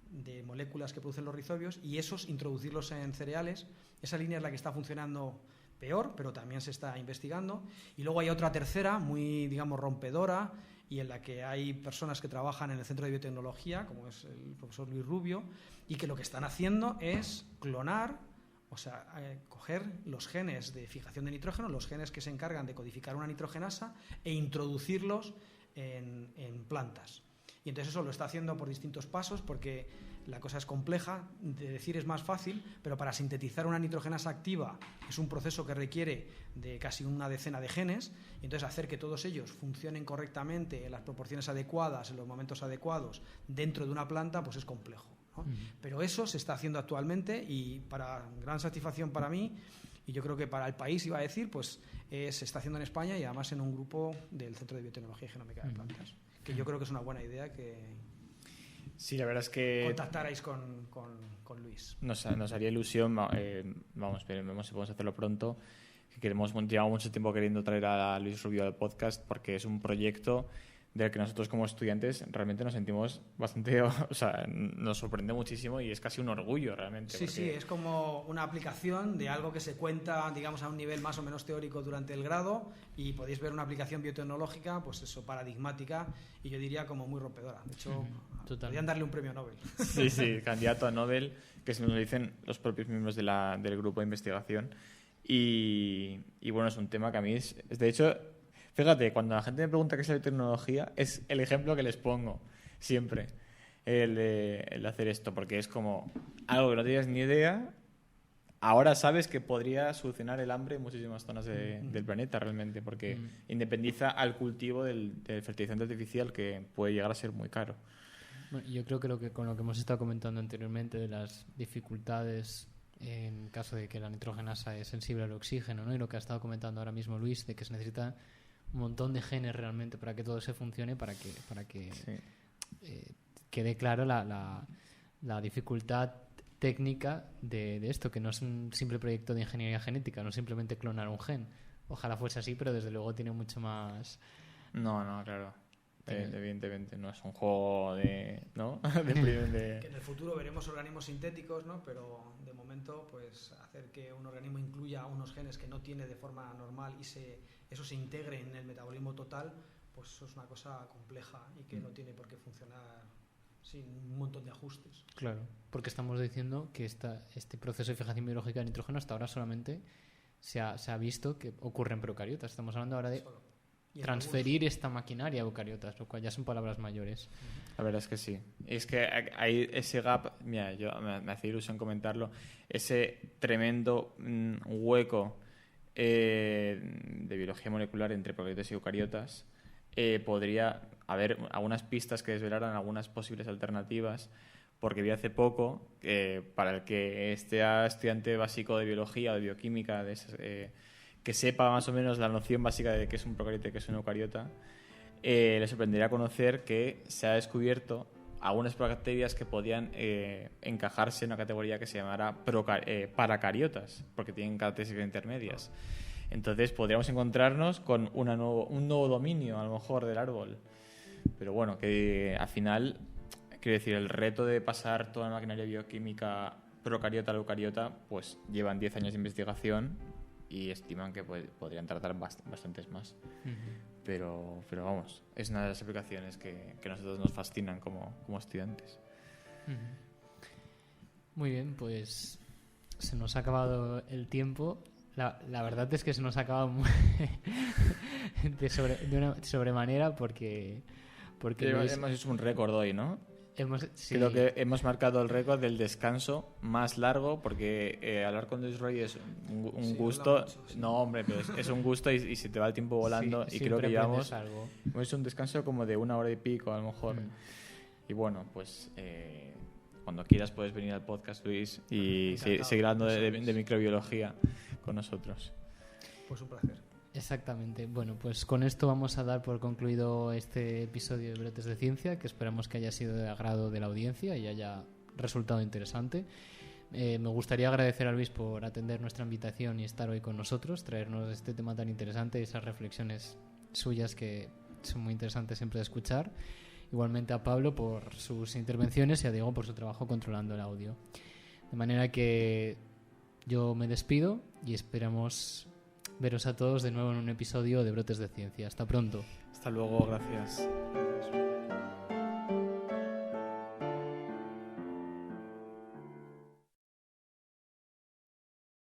de moléculas que producen los rizobios, y esos introducirlos en cereales. Esa línea es la que está funcionando peor, pero también se está investigando. Y luego hay otra tercera, muy, digamos, rompedora, y en la que hay personas que trabajan en el Centro de Biotecnología, como es el profesor Luis Rubio, y que lo que están haciendo es clonar, o sea, coger los genes de fijación de nitrógeno, los genes que se encargan de codificar una nitrogenasa, e introducirlos en plantas. Y entonces eso lo está haciendo por distintos pasos, porque la cosa es compleja, de decir es más fácil, pero para sintetizar una nitrogenasa activa es un proceso que requiere de casi una decena de genes, y entonces hacer que todos ellos funcionen correctamente en las proporciones adecuadas, en los momentos adecuados, dentro de una planta, pues es complejo, ¿no? Pero eso se está haciendo actualmente, y para gran satisfacción para mí, y yo creo que para el país, iba a decir, pues se está haciendo en España, y además en un grupo del Centro de Biotecnología y Genómica de Plantas, que yo creo que es una buena idea. Sí, la verdad es que contactarais con Luis. nos haría ilusión, vamos, veremos si podemos hacerlo pronto, que llevamos mucho tiempo queriendo traer a Luis Rubio al podcast porque es un proyecto del que nosotros como estudiantes realmente nos sentimos bastante, o sea, nos sorprende muchísimo y es casi un orgullo realmente. Sí, sí, es como una aplicación de algo que se cuenta, digamos, a un nivel más o menos teórico durante el grado, y podéis ver una aplicación biotecnológica, pues eso, paradigmática, y yo diría como muy rompedora. De hecho, podrían darle un premio Nobel. Sí, sí, candidato a Nobel, que se nos lo dicen los propios miembros del grupo de investigación. Y bueno, es un tema que a mí de hecho, fíjate, cuando la gente me pregunta qué es la biotecnología, es el ejemplo que les pongo siempre, el de hacer esto, porque es como algo que no tienes ni idea, ahora sabes que podría solucionar el hambre en muchísimas zonas del planeta realmente, porque independiza al cultivo del fertilizante artificial, que puede llegar a ser muy caro. Bueno, yo creo que con lo que hemos estado comentando anteriormente de las dificultades en caso de que la nitrogenasa es sensible al oxígeno, ¿no? Y lo que ha estado comentando ahora mismo Luis, de que se necesita un montón de genes realmente para que todo se funcione, para que Sí. Quede claro la dificultad técnica de esto, que no es un simple proyecto de ingeniería genética, no simplemente clonar un gen. Ojalá fuese así, pero desde luego tiene mucho más... No, claro. Evidentemente no es un juego ¿no? de... Que en el futuro veremos organismos sintéticos, ¿no? Pero de momento, pues hacer que un organismo incluya unos genes que no tiene de forma normal y eso se integre en el metabolismo total, pues eso es una cosa compleja y que no tiene por qué funcionar sin un montón de ajustes. Claro, porque estamos diciendo que este proceso de fijación biológica de nitrógeno hasta ahora solamente se ha visto que ocurre en procariotas. Estamos hablando ahora de transferir esta maquinaria a eucariotas, lo cual ya son palabras mayores. La verdad es que sí. Es que hay ese gap, mira, me hace ilusión comentarlo, ese tremendo hueco de biología molecular entre procariotas y eucariotas. Podría haber algunas pistas que desvelaran algunas posibles alternativas, porque vi hace poco para el que esté estudiante básico de biología o de bioquímica, que sepa más o menos la noción básica de qué es un procariota y qué es una eucariota, le sorprendería conocer que se ha descubierto algunas bacterias que podían encajarse en una categoría que se llamara paracariotas, porque tienen características intermedias. Entonces podríamos encontrarnos con un nuevo dominio, a lo mejor, del árbol. Pero bueno, que al final, quiero decir, el reto de pasar toda la maquinaria bioquímica procariota a la eucariota, pues llevan 10 años de investigación y estiman que podrían tardar bastantes más. Pero vamos, es una de las aplicaciones que a nosotros nos fascinan como estudiantes. Muy bien, pues se nos ha acabado el tiempo. La verdad es que se nos ha acabado de sobremanera porque Luis, hemos hecho un récord hoy, ¿no? Sí. Creo que hemos marcado el récord del descanso más largo, porque hablar con Luis Roy es un gusto. Mucho, sí. No, hombre, pero es un gusto y se te va el tiempo volando. Sí, y creo que llevamos algo. hemos hecho un descanso como de 1 hora y pico, a lo mejor. Y bueno, pues cuando quieras puedes venir al podcast, Luis, y seguir hablando de microbiología con nosotros. Pues un placer. Exactamente. Bueno, pues con esto vamos a dar por concluido este episodio de Brotes de Ciencia, que esperamos que haya sido de agrado de la audiencia y haya resultado interesante. Me gustaría agradecer a Luis por atender nuestra invitación y estar hoy con nosotros, traernos este tema tan interesante y esas reflexiones suyas que son muy interesantes siempre de escuchar. Igualmente a Pablo por sus intervenciones y a Diego por su trabajo controlando el audio. De manera que yo me despido y esperamos veros a todos de nuevo en un episodio de Brotes de Ciencia. Hasta pronto. Hasta luego, gracias.